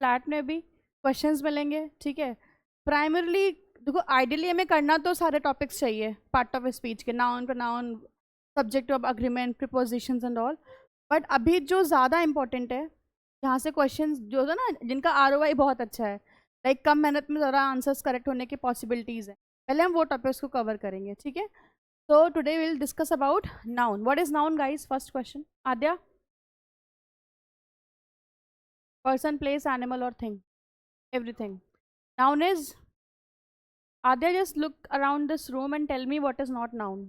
Flat में भी questions मिलेंगे, ठीक है। प्राइमरली देखो, आइडियली हमें करना तो सारे टॉपिक्स चाहिए पार्ट ऑफ स्पीच के, noun pronoun, subject of agreement, prepositions and all. But अभी जो ज़्यादा इंपॉर्टेंट है, जहाँ से क्वेश्चंस जो है ना, जिनका आरओआई बहुत अच्छा है, लाइक कम मेहनत में ज़्यादा आंसर्स करेक्ट होने की पॉसिबिलिटीज़ है, पहले हम वो टॉपिक्स को कवर करेंगे, ठीक है। So today we'll discuss about noun. What is noun, guys? First question. Adya? Person, place, animal or thing. Everything. Noun is... Adya, just look around this room and tell me what is not noun.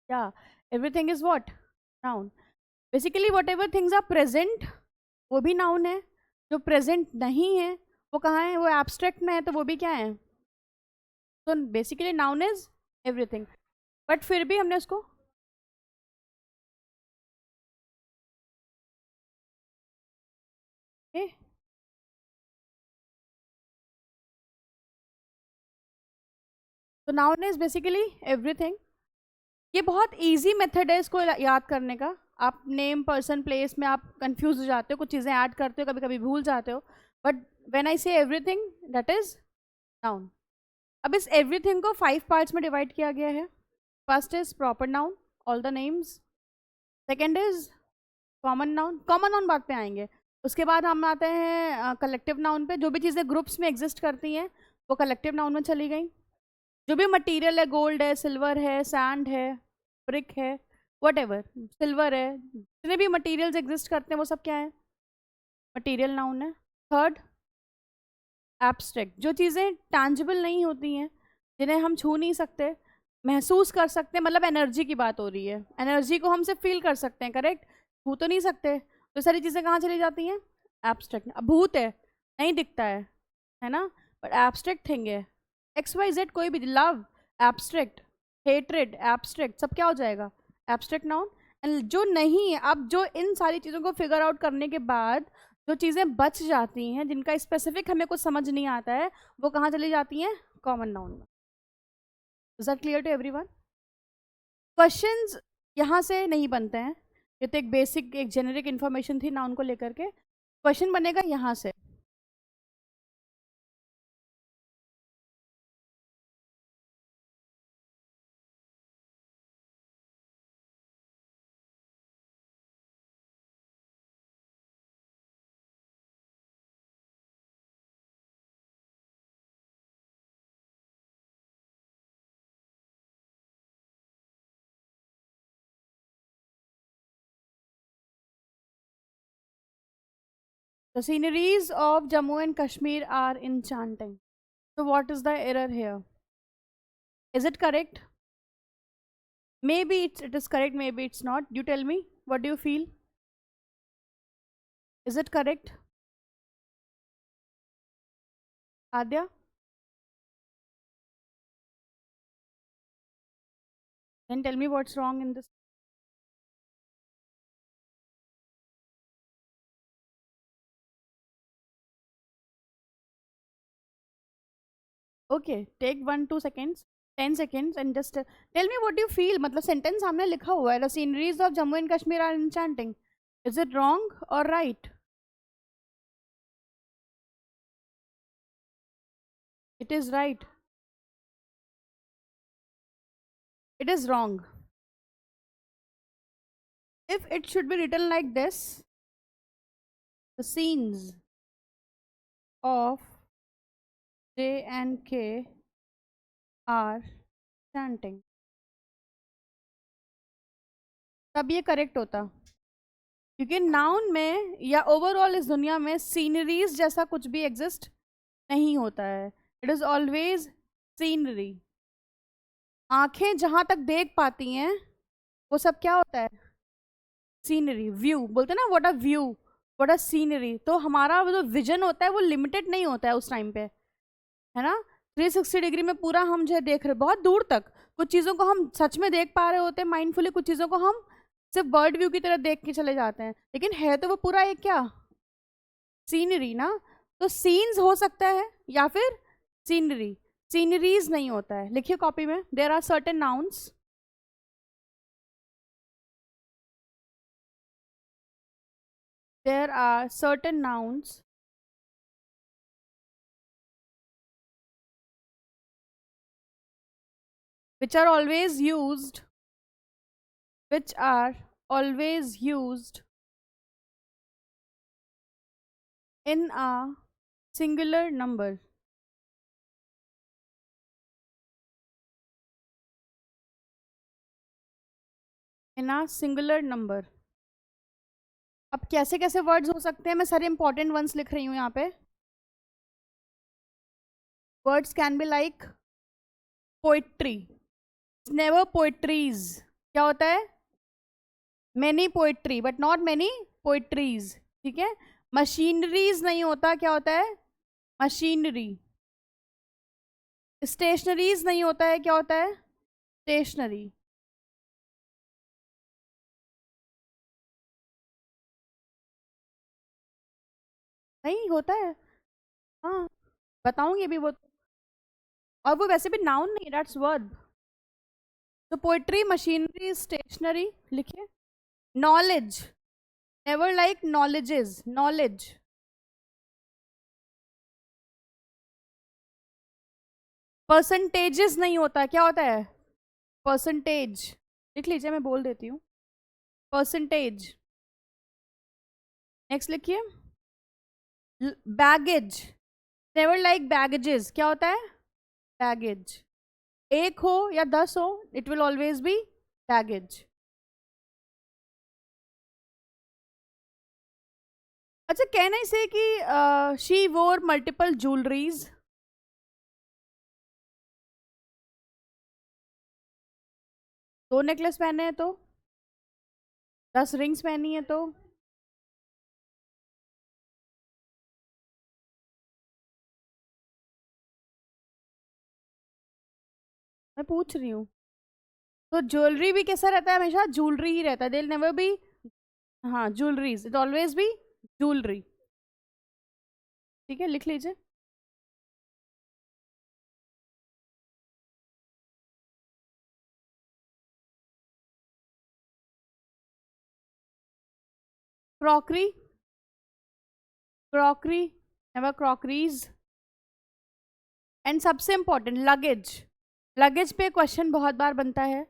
Yeah. Everything is what? Noun. Basically whatever things are present, वो भी noun है. जो present नहीं है, वो कहाँ है? वो abstract में है, तो वो भी क्या है? So basically noun is everything. But फिर भी हमने उसको तो नाउन इज बेसिकली एवरीथिंग। ये बहुत इजी मेथड है इसको याद करने का। आप नेम, पर्सन, प्लेस में आप कंफ्यूज हो जाते हो, कुछ चीज़ें ऐड करते हो, कभी कभी भूल जाते हो, बट व्हेन आई से एवरीथिंग दैट इज नाउन। अब इस एवरीथिंग को 5 पार्ट्स में डिवाइड किया गया है। First is proper noun, all the names. Second is common noun, common noun बाद पे आएंगे। उसके बाद हम आते हैं कलेक्टिव नाउन पे। जो भी चीज़ें ग्रुप्स में एग्जिस्ट करती हैं वो कलेक्टिव नाउन में चली गई। जो भी मटेरियल है, गोल्ड है, सिल्वर है, सैंड है, ब्रिक है, वट सिल्वर है, जितने भी मटेरियल्स एग्जिस्ट करते हैं वो सब क्या है? मटेरियल नाउन है। थर्ड एब्स्ट्रैक्ट, जो चीज़ें टैंजिबल नहीं होती हैं, जिन्हें हम छू नहीं सकते, महसूस कर सकते हैं, मतलब एनर्जी की बात हो रही है, एनर्जी को हम सिर्फ फील कर सकते हैं, करेक्ट, छू तो नहीं सकते, तो सारी चीज़ें कहाँ चली जाती हैं? एब्स्ट्रैक्ट। अब भूत है, नहीं दिखता है ना, बट एब्स्ट्रैक्ट थिंग है। XYZ कोई भी, लव एब्स्ट्रैक्ट, हेट्रेड एब्स्ट्रैक्ट, सब क्या हो जाएगा? Abstract noun. एंड जो नहीं है, अब जो इन सारी चीज़ों को फिगर आउट करने के बाद जो चीज़ें बच जाती हैं, जिनका स्पेसिफिक हमें कुछ समझ नहीं आता है, वो कहाँ चली जाती हैं? कॉमन नाउन में। Is that clear to everyone? Questions यहाँ से नहीं बनते हैं, ये तो एक बेसिक, एक जेनेरिक इन्फॉर्मेशन थी नाउन को लेकर के। क्वेश्चन बनेगा यहाँ से। The sceneries of Jammu and Kashmir are enchanting. So what is the error here? Is it correct? Maybe it is correct, maybe it's not. You tell me, what do you feel? Is it correct? Adya? Then tell me what's wrong in this. Okay, take 1-2 seconds, 10 seconds and just tell me what you feel. मतलब sentence सामने लिखा हुआ है, the sceneries of Jammu and Kashmir are enchanting. Is it wrong or right? It is right. It is wrong. If it should be written like this, the scenes of J&K are enchanting, तब ये correct होता। क्योंकि noun में या overall इस दुनिया में sceneries जैसा कुछ भी एग्जिस्ट नहीं होता है। It is always scenery. आंखें जहां तक देख पाती हैं वो सब क्या होता है? सीनरी। व्यू बोलते हैं ना, what a view, what a scenery. तो हमारा जो विजन होता है वो लिमिटेड नहीं होता है उस टाइम पे, है ना। 360 डिग्री में पूरा हम जो है देख रहे, बहुत दूर तक कुछ चीज़ों को हम सच में देख पा रहे होते हैं माइंडफुली, कुछ चीज़ों को हम सिर्फ बर्ड व्यू की तरह देख के चले जाते हैं, लेकिन है तो वो पूरा एक क्या? सीनरी ना। तो सीन्स हो सकता है या फिर सीनरी, सीनरीज नहीं होता है। लिखिए कॉपी में, there are certain nouns there are certain nouns which are always used, which are always used in a singular number. In a singular number. अब कैसे कैसे वर्ड्स हो सकते हैं, मैं सारे इंपॉर्टेंट वंस लिख रही हूँ यहाँ पे. Words can be like poetry, never poetries. क्या होता है? Many poetry but not many poetries. ठीक है. मशीनरीज नहीं होता, क्या होता है? मशीनरी. स्टेशनरीज नहीं होता है, क्या होता है? स्टेशनरी. नहीं होता है. हाँ, बताऊंगी अभी वो. और वो वैसे भी नाउन नहीं, दैट्स वर्ब. तो पोइट्री, मशीनरी, स्टेशनरी लिखिए. Knowledge, never like knowledges, knowledge. Percentages नहीं होता, क्या होता है? परसेंटेज. लिख लीजिए, मैं बोल देती हूँ. परसेंटेज. नेक्स्ट लिखिए. Baggage, never like baggages. क्या होता है? बैगेज. एक हो या 10 हो, it will always B baggage. अच्छा, कैन आई से कि शी वोर मल्टीपल ज्वेलरीज. 2 नेकलेस पहने हैं तो, 10 रिंग्स पहनी है तो. मैं पूछ रही हूँ. तो ज्वेलरी भी कैसा रहता है? हमेशा ज्वेलरी ही रहता है. दिल नेवर बी. हाँ, jewelleries, it always be jewellery. ठीक है, लिख लीजिए. Crockery, crockery, never crockeries. And सबसे इंपॉर्टेंट, लगेज. लगेज पे क्वेश्चन बहुत बार बनता है.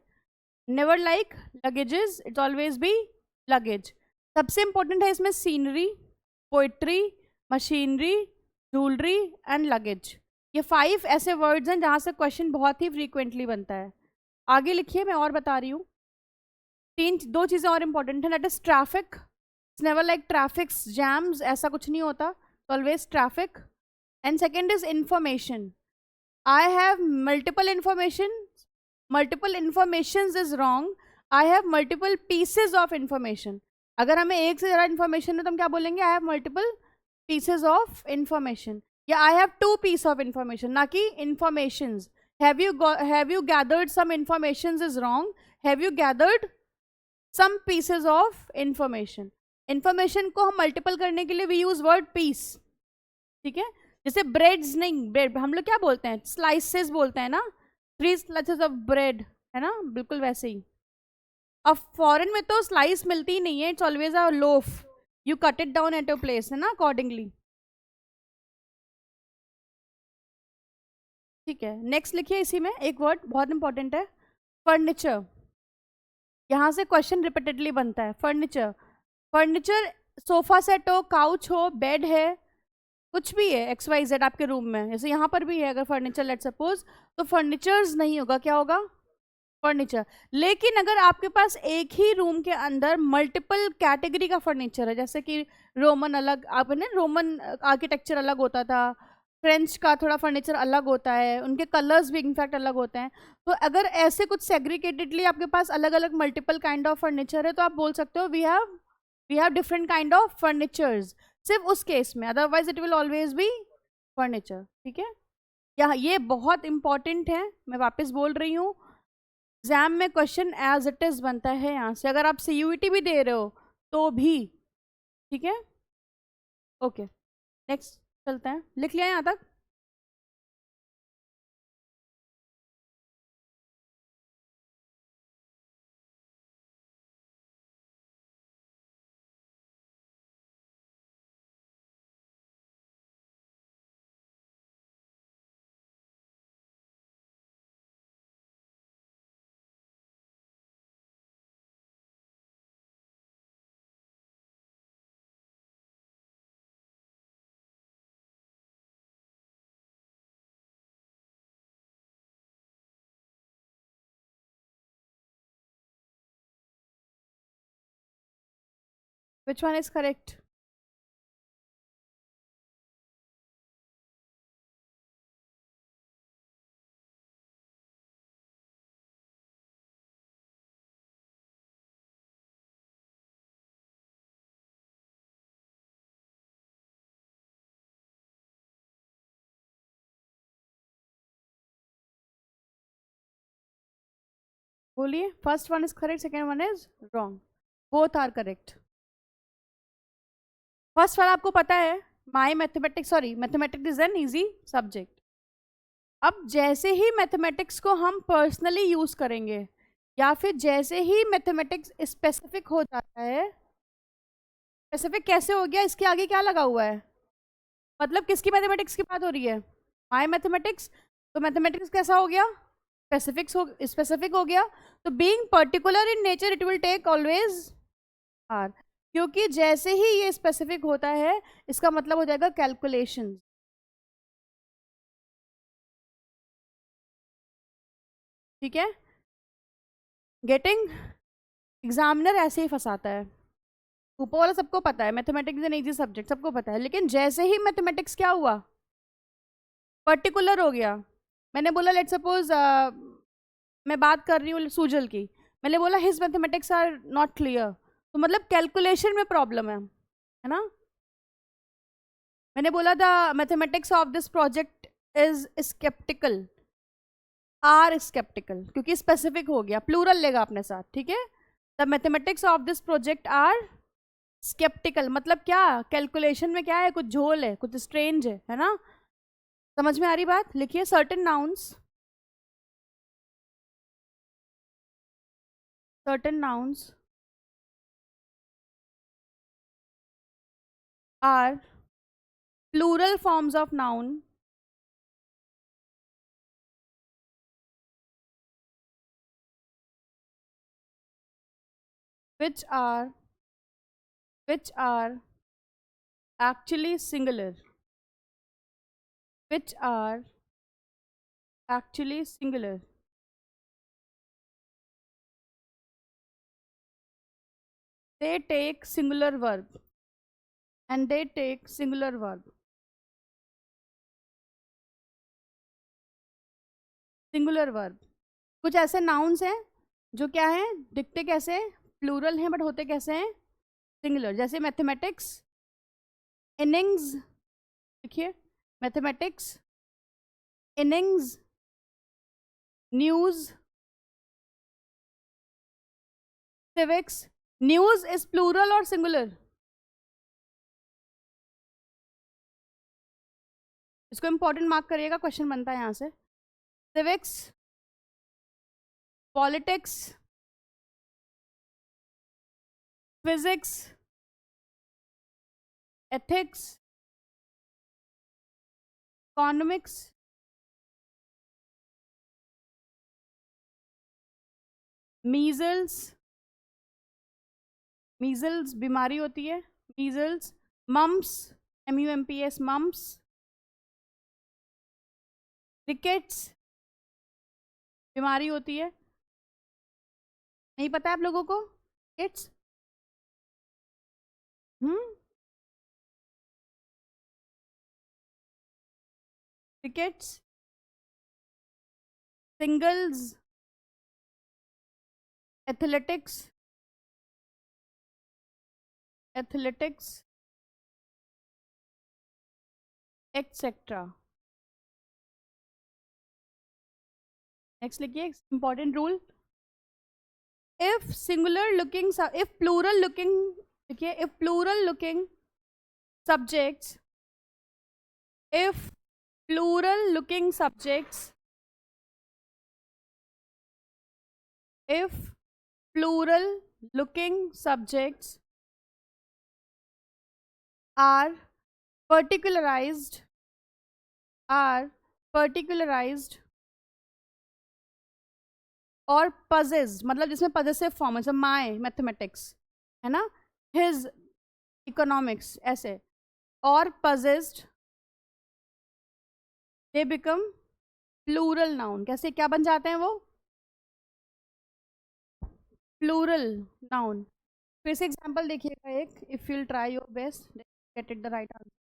Never like luggages, it's always be luggage. सबसे इंपॉर्टेंट है इसमें scenery, poetry, machinery, jewellery and luggage. ये 5 ऐसे वर्ड्स हैं जहाँ से क्वेश्चन बहुत ही फ्रीक्वेंटली बनता है. आगे लिखिए, मैं और बता रही हूँ. 2 चीज़ें और इंपॉर्टेंट है. That is traffic. It's never like traffics, jams, ऐसा कुछ नहीं होता. Always traffic. And second is information. I have multiple information. Multiple informations is wrong. I have multiple pieces of information. अगर हमें एक से ज़्यादा information है तो हम क्या बोलेंगे? I have multiple pieces of information. या I have 2 piece of information, ना कि informations. Have you gathered some informations is wrong. Have you gathered some pieces of information. Information को हम multiple करने के लिए we use word piece. ठीक है. जैसे ब्रेड्स नहीं, ब्रेड हम लोग क्या बोलते हैं? स्लाइसेस बोलते हैं ना. 3 स्लाइसेस ऑफ ब्रेड, है ना, बिल्कुल वैसे ही. अब फॉरेन में तो स्लाइस मिलती ही नहीं है, it's always a loaf. You cut it down at your place, है ना, अकॉर्डिंगली. ठीक है. नेक्स्ट लिखिए. इसी में एक वर्ड बहुत इंपॉर्टेंट है, फर्नीचर. यहाँ से क्वेश्चन रिपीटेडली बनता है. फर्नीचर. फर्नीचर सोफा सेट हो, काउच हो, बेड है, कुछ भी है, XYZ आपके रूम में. जैसे यहाँ पर भी है अगर फर्नीचर, लेट सपोज, तो फर्नीचर्स नहीं होगा, क्या होगा? फर्नीचर. लेकिन अगर आपके पास एक ही रूम के अंदर मल्टीपल कैटेगरी का फर्नीचर है, जैसे कि रोमन अलग, आपने रोमन आर्किटेक्चर अलग होता था, फ्रेंच का थोड़ा फर्नीचर अलग होता है, उनके कलर्स भी इनफैक्ट अलग होते हैं. तो अगर ऐसे कुछ सेग्रीगेटेडली आपके पास अलग अलग मल्टीपल काइंड ऑफ फर्नीचर है, तो आप बोल सकते हो we have different kind of furnitures. सिर्फ उस केस में, otherwise it will always be furniture. ठीक है. यहाँ ये बहुत इंपॉर्टेंट है, मैं वापस बोल रही हूँ. एग्जाम में क्वेश्चन एज इट इज बनता है यहाँ से, अगर आप CUET भी दे रहे हो तो भी. ठीक है. ओके, नेक्स्ट चलते हैं. लिख लिया यहाँ तक? Which one is correct? बोलिए, first one is correct, second one is wrong, both are correct. First वाला आपको पता है, my mathematics, sorry mathematics is an easy subject. अब जैसे ही मैथमेटिक्स को हम पर्सनली यूज करेंगे या फिर जैसे ही मैथमेटिक्स स्पेसिफिक हो जाता है, स्पेसिफिक कैसे हो गया, इसके आगे क्या लगा हुआ है, मतलब किसकी मैथमेटिक्स की बात हो रही है, माई मैथमेटिक्स। तो मैथमेटिक्स कैसा हो गया, स्पेसिफिक हो गया। तो being particular in nature it will take always are, क्योंकि जैसे ही ये स्पेसिफिक होता है इसका मतलब हो जाएगा कैलकुलेशन। ठीक है, गेटिंग? एग्जामिनर ऐसे ही फंसाता है। ऊपर वाला सबको पता है, मैथमेटिक्स एन इजी सब्जेक्ट सबको पता है, लेकिन जैसे ही मैथमेटिक्स क्या हुआ, पर्टिकुलर हो गया। मैंने बोला लेट सपोज मैं बात कर रही हूँ सुजल की, मैंने बोला his mathematics are not clear, तो मतलब कैलकुलेशन में प्रॉब्लम है ना। मैंने बोला the mathematics of this project is sceptical, are sceptical, क्योंकि स्पेसिफिक हो गया, प्लूरल लेगा अपने साथ। ठीक है, the mathematics of this project are sceptical, मतलब क्या, कैलकुलेशन में क्या है, कुछ झोल है, कुछ स्ट्रेंज है ना। समझ में आ रही बात? लिखिए, certain nouns, certain nouns are plural forms of noun which are actually singular, which are actually singular. They take singular verb and they take singular verb. Singular verb, कुछ ऐसे नाउन्स हैं जो क्या है, दिखते कैसे प्लूरल हैं बट होते कैसे हैं, सिंगुलर। जैसे मैथमेटिक्स, इनिंग्स, देखिए mathematics, innings, news, civics. News is plural और सिंगुलर? इसको इंपॉर्टेंट मार्क करिएगा, क्वेश्चन बनता है यहाँ से। Civics, politics, physics, ethics, economics, measles, measles बीमारी होती है, measles, mumps, MUMPS, mumps, rickets बीमारी होती है, नहीं पता है आप लोगों को, kits? Rickets, singles, athletics, athletics, etcetera. Next लिखिए, important rule, if singular looking if plural looking, देखिए if plural looking subjects, if plural looking subjects, if plural looking subjects are particularized, are particularized और possessed, मतलब जिसमें possessive form है, my mathematics है ना, his economics, ऐसे, और possessed, they become plural noun. कैसे, क्या बन जाते हैं वो, प्लूरल नाउन। फिर से एग्जाम्पल देखिएगा एक, if you'll try your best get it the right answer.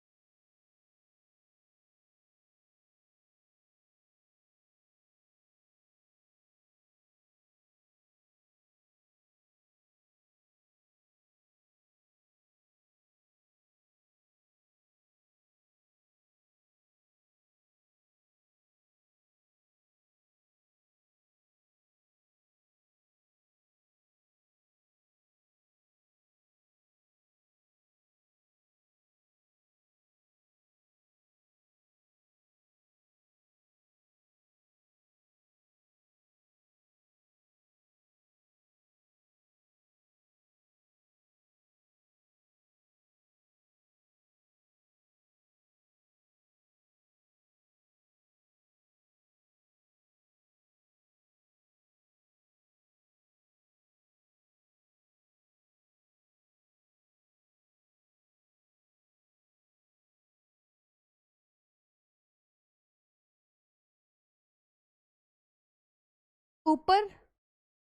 ऊपर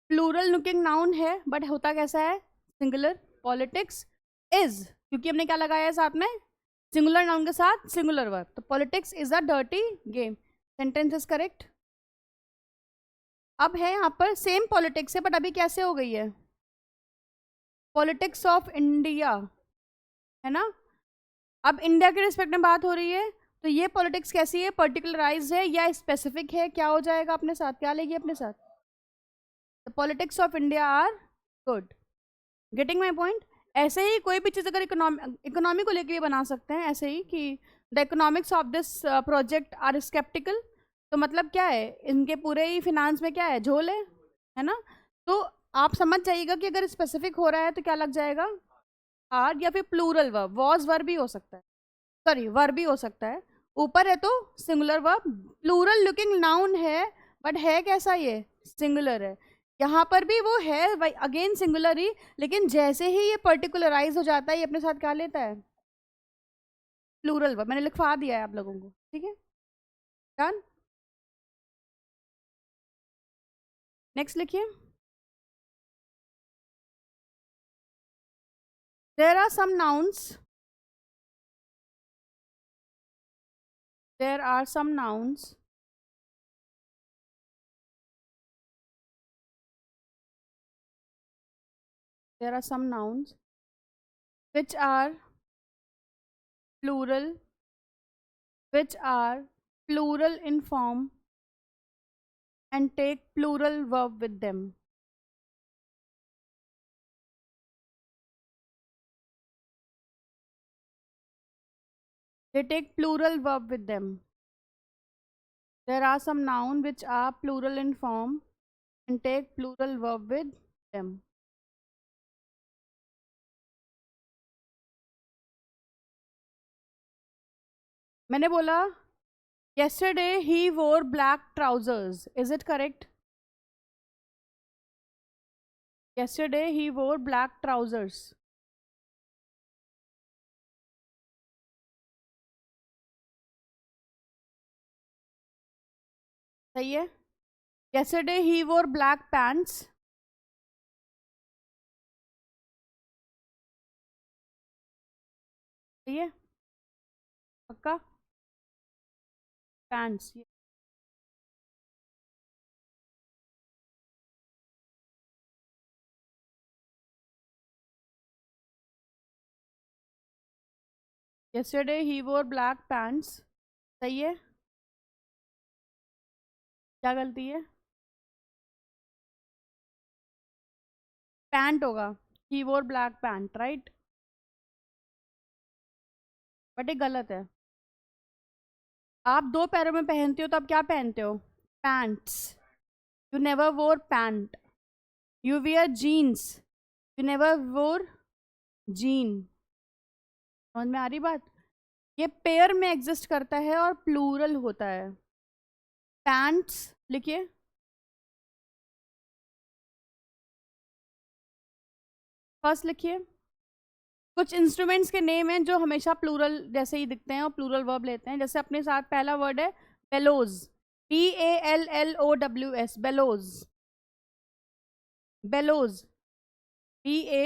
प्लूरल लुकिंग नाउन है बट होता कैसा है, सिंगुलर। पॉलिटिक्स इज, क्योंकि हमने क्या लगाया है साथ में, सिंगुलर नाउन के साथ सिंगुलर वर्ब, तो politics is a dirty game. Sentence is correct. अब है यहाँ पर सेम पॉलिटिक्स है बट अभी कैसे हो गई है, पॉलिटिक्स ऑफ इंडिया, है ना। अब इंडिया के रिस्पेक्ट में बात हो रही है, तो ये पॉलिटिक्स कैसी है, पर्टिकुलराइज है या स्पेसिफिक है, क्या हो जाएगा अपने साथ, क्या लेगी अपने साथ, the politics of India are good. Getting my point. ऐसे ही कोई भी चीज़ अगर इकोनॉमी को लेके भी बना सकते हैं ऐसे ही कि the economics of this project are sceptical, तो मतलब क्या है, इनके पूरे ही फिनांस में क्या है, झोल है ना। तो आप समझ जाइएगा कि अगर स्पेसिफिक हो रहा है तो क्या लग जाएगा, आर, या फिर प्लूरल वर्ब, वॉज वर्ब भी हो सकता है, सॉरी वर्ब भी हो सकता है। ऊपर है तो singular verb, plural looking noun है बट है कैसा, ये सिंगुलर है। यहाँ पर भी वो है अगेन सिंगुलर ही, लेकिन जैसे ही ये पर्टिकुलराइज हो जाता है ये अपने साथ क्या लेता है, प्लूरल वर्ब। मैंने लिखवा दिया है आप लोगों को, ठीक है, डन। नेक्स्ट लिखिए। There are some nouns, there are some nouns there are some nouns which are plural, which are plural in form and take plural verb with them. They take plural verb with them. There are some nouns which are plural in form and take plural verb with them. मैंने बोला yesterday he wore black trousers. Is it correct? Yesterday he wore black trousers. सही है। Yesterday he wore black pants. सही है पक्का, pants। Yesterday he wore black pants. सही है। क्या गलती है, पैंट होगा, ही वोर ब्लैक पैंट, राइट, बट ये गलत है। आप दो पैरों में पहनते हो तो आप क्या पहनते हो, pants. You never wore pant. You wear jeans, you never wore jean. समझ में आ रही बात, ये पेयर में एग्जिस्ट करता है और प्लूरल होता है। पैंट्स लिखिए, फर्स्ट लिखिए। कुछ इंस्ट्रूमेंट्स के नेम हैं जो हमेशा प्लूरल जैसे ही दिखते हैं और प्लूरल वर्ब लेते हैं, जैसे अपने साथ पहला वर्ड है bellows, BALLOWS, bellows, bellows, BA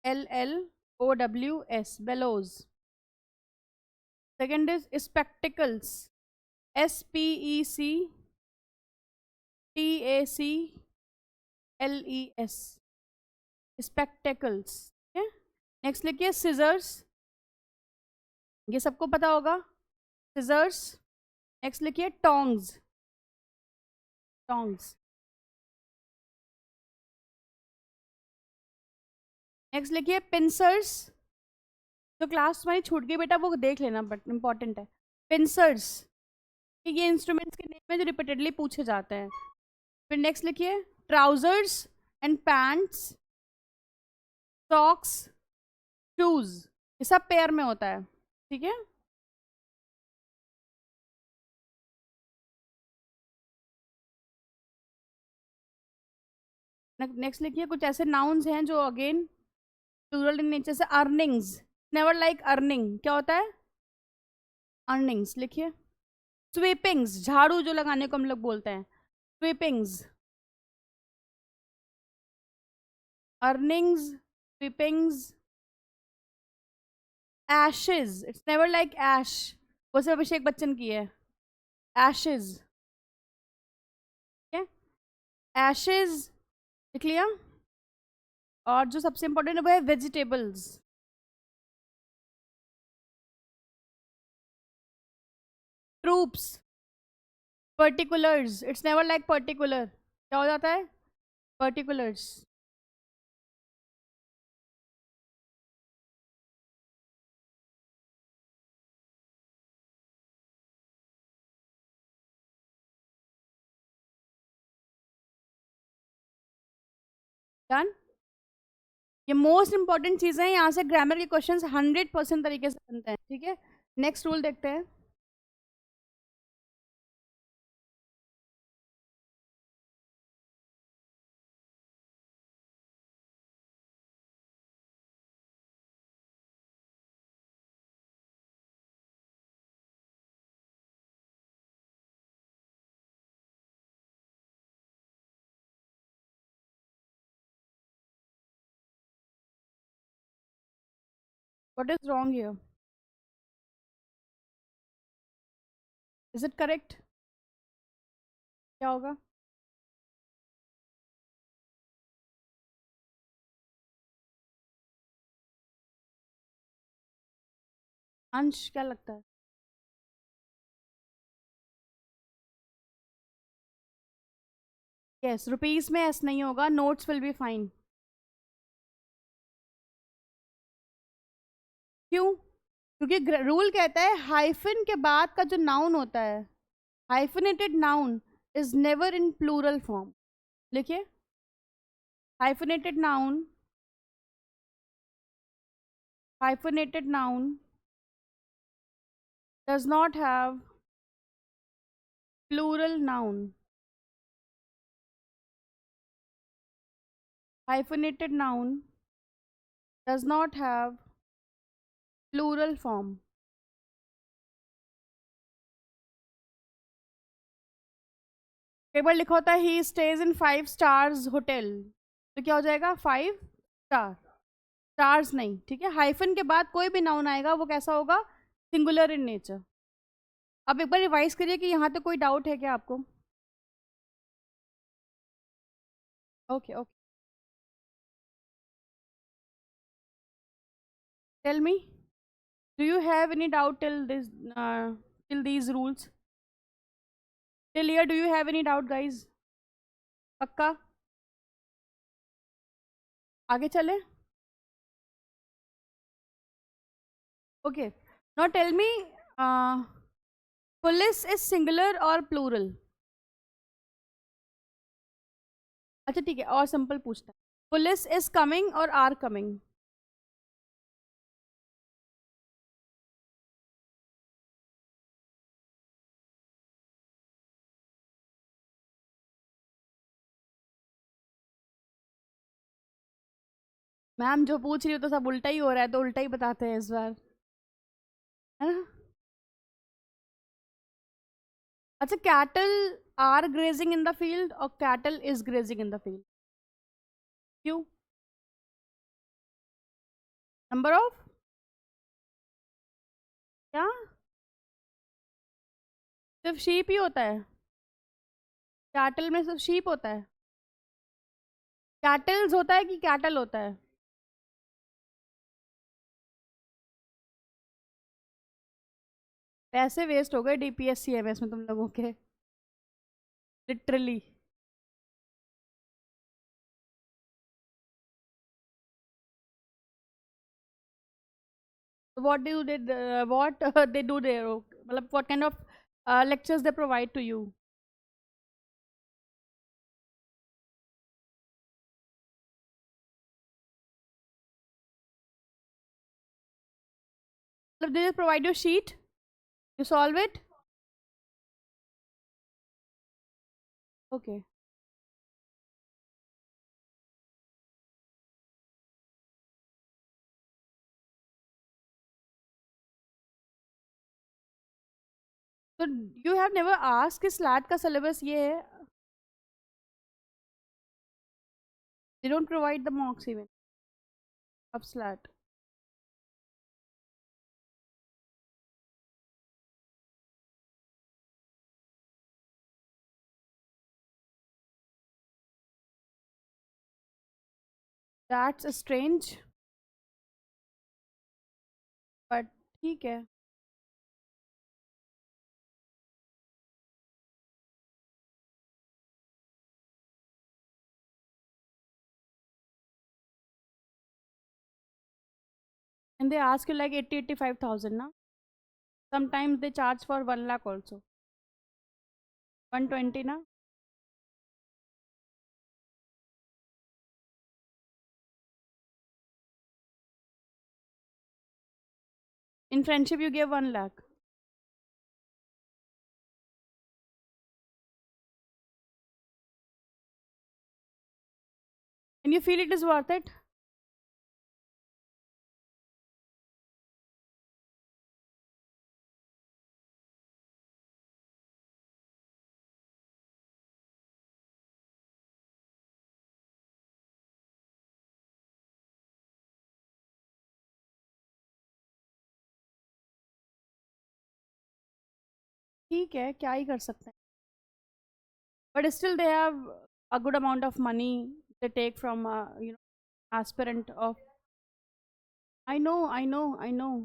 bellows, bellows. Second is spectacles, spectacles, spectacles. ठीक है, नेक्स्ट लिखिए scissors, ये सबको पता होगा, scissors. नेक्स्ट लिखिए tongs, tongs. नेक्स्ट लिखिए pincers, जो क्लास तुम्हारी छूट गई बेटा वो देख लेना, बट इंपॉर्टेंट है. pincers, ये इंस्ट्रूमेंट्स के नेम है जो रिपीटेडली पूछे जाते हैं. फिर नेक्स्ट लिखिए trousers and pants, socks, shoes, ये सब पेयर में होता है. ठीक है, नेक्स्ट लिखिए कुछ ऐसे नाउन्स हैं जो अगेन प्लूरल इन नेचर से. अर्निंग्स, नेवर लाइक अर्निंग, क्या होता है? अर्निंग्स. लिखिए स्वीपिंग्स, झाड़ू जो लगाने को हम लोग बोलते हैं, sweepings. Earnings, sweepings. Ashes, it's never like ash, वो सिर्फ अभिषेक बच्चन की है. एशेज, एशेज लिख लिया. और जो सबसे इंपॉर्टेंट है वो है vegetables. Troops, particulars, it's never like particular, क्या हो जाता है? पर्टिकुलर्स. डन. ये मोस्ट इंपॉर्टेंट चीजें हैं, यहाँ से ग्रामर के क्वेश्चंस 100% तरीके से बनते हैं. ठीक है, नेक्स्ट रूल देखते हैं. What is wrong here? Is it correct? क्या होगा? अंश क्या लगता है? यस, रुपीस में एस नहीं होगा, नोट्स विल बी फाइन. क्यों? क्योंकि रूल कहता है हाइफन के बाद का जो नाउन होता है, hyphenated noun is never in plural form. लिखिए hyphenated noun, hyphenated noun does not have plural noun. Hyphenated noun does not have plural form. कई बार लिखा होता है ही स्टेज इन 5 स्टार्स होटल, तो क्या हो जाएगा? 5 स्टार, स्टार्स नहीं. ठीक है, हाइफन के बाद कोई भी नाउन आएगा वो कैसा होगा? Singular in nature. अब एक बार रिवाइज करिए कि यहाँ तक कोई डाउट है क्या आपको? Okay okay, tell me, do you have any doubt till this, till these rules? Till here, do you have any doubt, guys? पक्का? आगे चले? Okay. Now tell me, police is singular or plural? अच्छा ठीक है, और simple पूछता है. Police is coming और आर कमिंग? मैम जो पूछ रही हो तो सब उल्टा ही हो रहा है, तो उल्टा ही बताते हैं इस बार, है ना? अच्छा, cattle are grazing in the field और cattle is grazing in the field, क्यों? नंबर ऑफ क्या? सिर्फ शीप ही होता है? कैटल में सिर्फ शीप होता है? कैटल्स होता है कि कैटल होता है? पैसे वेस्ट हो गए डीपीएससीएमएस में तुम लोगों के, literally. What do you did? What they do there? मतलब what kind of lectures they provide to you? मतलब they just provide you sheet, you solve it. Okay. So you have never asked कि SLAT का syllabus ये है? They don't provide the mocks even of SLAT. That's strange, but ठीक है. And they ask you like 80-85,000 na? Sometimes they charge for 1 lakh also. 120 na? In friendship you give 1 lakh. And you feel it is worth it? ठीक है, क्या ही कर सकते हैं. But still they have a good amount of money they take from aspirant of. I know.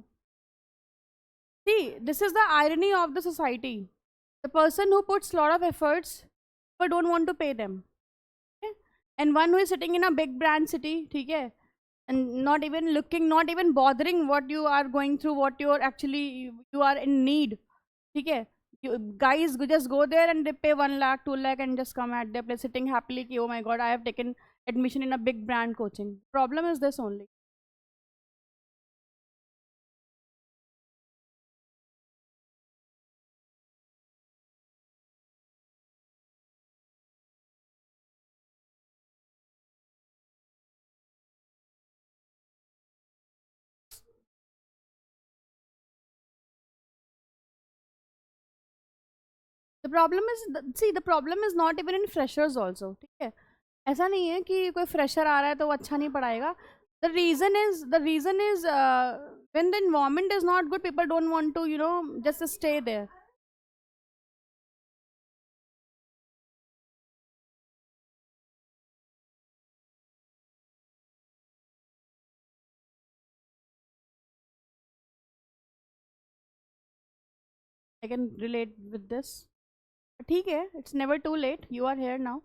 See, this is the irony of the society. The person who puts lot of efforts, but don't want to pay them. Okay? And one who is sitting in a big brand city, okay, and not even looking, not even bothering what you are going through, what you are actually you are in need. Okay, you guys just go there and they pay 1 lakh, 2 lakh, and just come at their place sitting happily. Ki, oh my god, I have taken admission in a big brand coaching. Problem is this only. The problem is, see, the problem is not even in freshers also. ठीक है, ऐसा नहीं है कि कोई fresher आ रहा है तो वो अच्छा नहीं पढ़ाएगा. The reason is when the environment is not good, people don't want to just stay there. I can relate with this. ठीक है, it's never too late. You are here now.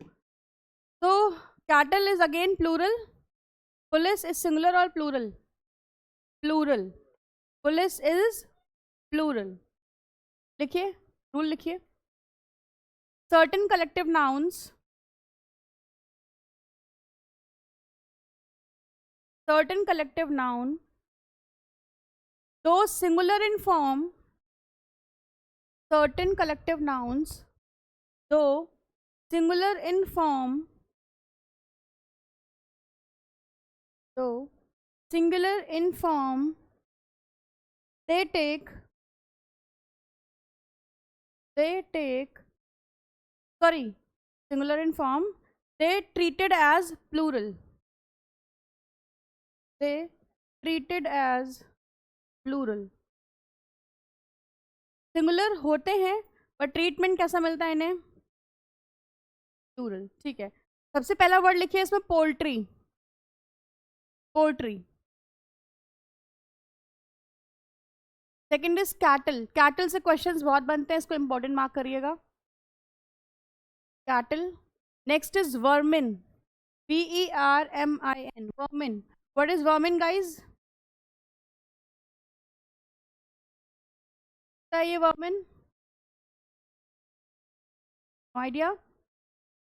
So cattle is again plural. Police is singular or plural? Plural. Police is plural. लिखिए, rule लिखिए. Certain collective nouns. Certain collective noun. Though singular in form. Certain collective nouns. Though singular in form. Though singular in form. They take. Sorry, singular in form, they treated as plural. They treated as plural. Singular होते हैं पर treatment कैसा मिलता है इन्हें? Plural. ठीक है, सबसे पहला वर्ड लिखिए इसमें, poultry. Poultry. Second is cattle. Cattle से क्वेश्चंस बहुत बनते हैं, इसको इंपॉर्टेंट मार्क करिएगा, cattle. Next is vermin, VERMIN, vermin. What is vermin guys? ये vermin, idea?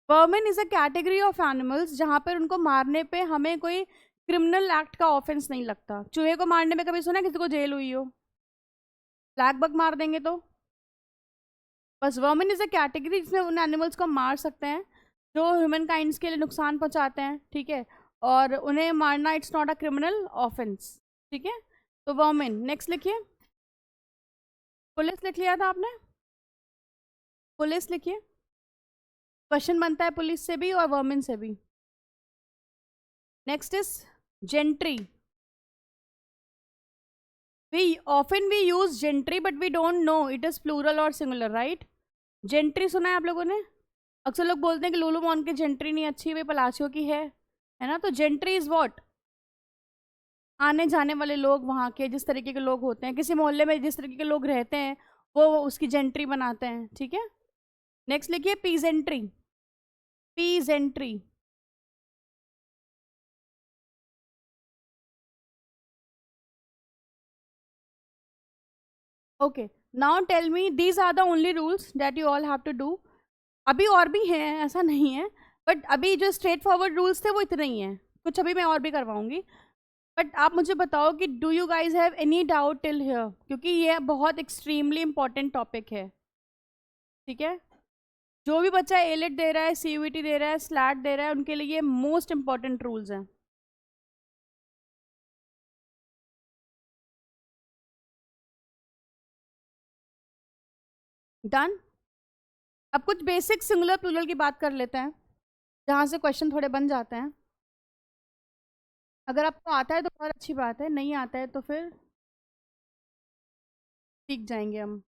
Vermin is a category of animals जहां पर उनको मारने पे हमें कोई क्रिमिनल एक्ट का ऑफेंस नहीं लगता। चूहे को मारने में कभी सुना किसी को जेल हुई हो? ब्लैक बग मार देंगे तो? बस वर्मिन इज अ कैटेगरी जिसमें उन एनिमल्स को मार सकते हैं जो ह्यूमन काइंड्स के लिए नुकसान पहुंचाते हैं, ठीक है, और उन्हें मारना it's not a criminal offence, ठीक है। तो वर्मिन। नेक्स्ट लिखिए, पुलिस लिख लिया था आपने, पुलिस लिखिए। क्वेश्चन बनता है पुलिस से भी और वर्मिन से भी। Next is gentry. we use gentry but we don't know it is plural or singular, right? Gentry सुना है आप लोगों ने? अक्सर लोग बोलते हैं कि लुलु मॉल की जेंट्री नहीं अच्छी, वे पलाशियों की है ना? तो जेंट्री इज व्हाट? आने जाने वाले लोग, वहाँ के जिस तरीके के लोग होते हैं, किसी मोहल्ले में जिस तरीके के लोग रहते हैं वो उसकी जेंट्री बनाते हैं, ठीक है। नेक्स्ट लिखिए, peasantry. Peasantry. Okay, now tell me, these are the only rules that you all have to do. अभी और भी हैं, ऐसा नहीं है, बट अभी जो स्ट्रेट फॉरवर्ड रूल्स थे वो इतने ही हैं, कुछ अभी मैं और भी करवाऊंगी। बट आप मुझे बताओ कि do you guys have any doubt till here, क्योंकि ये बहुत एक्सट्रीमली इंपॉर्टेंट टॉपिक है, ठीक है। जो भी बच्चा एलिट दे रहा है, CUET दे रहा है, स्लैट दे रहा है, उनके लिए ये मोस्ट इंपॉर्टेंट रूल्स हैं। डन। अब कुछ बेसिक सिंगुलर प्लूरल की बात कर लेते हैं, जहाँ से क्वेश्चन थोड़े बन जाते हैं। अगर आपको आता है तो बहुत अच्छी बात है, नहीं आता है तो फिर सीख जाएंगे हम।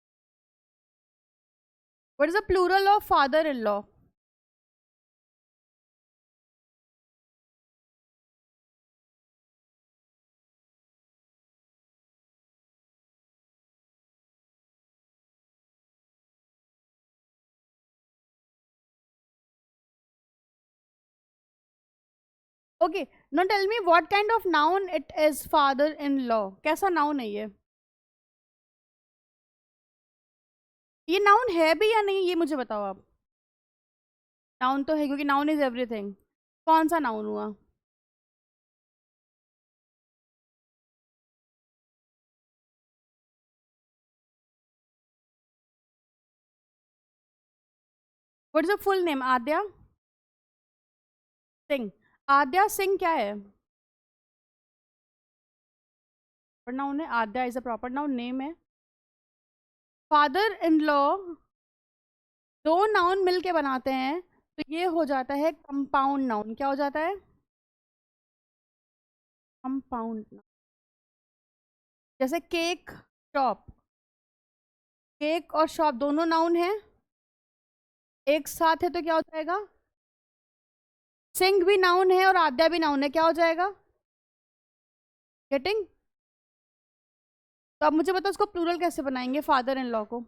What is the plural of father in law? Okay, no tell me what kind of noun it is, father in law कैसा नाउन है ये नाउन है भी या नहीं, ये मुझे बताओ आप। नाउन तो है, क्योंकि नाउन इज एवरीथिंग। कौन सा नाउन हुआ? What is the full name? Aadya Singh. Aadya Singh क्या है? प्रॉपर नाउन है, Aadya is a proper noun, name है। फादर इन लॉ दो नाउन मिलके बनाते हैं तो ये हो जाता है कंपाउंड नाउन। क्या हो जाता है? Compound noun. जैसे केक, शॉप। केक और शॉप दोनों नाउन है, एक साथ है तो क्या हो जाएगा? सिंह भी नाउन है और आद्या भी नाउन है, क्या हो जाएगा? गेटिंग? तो अब मुझे बताओ उसको प्लूरल कैसे बनाएंगे, फादर इन लॉ को?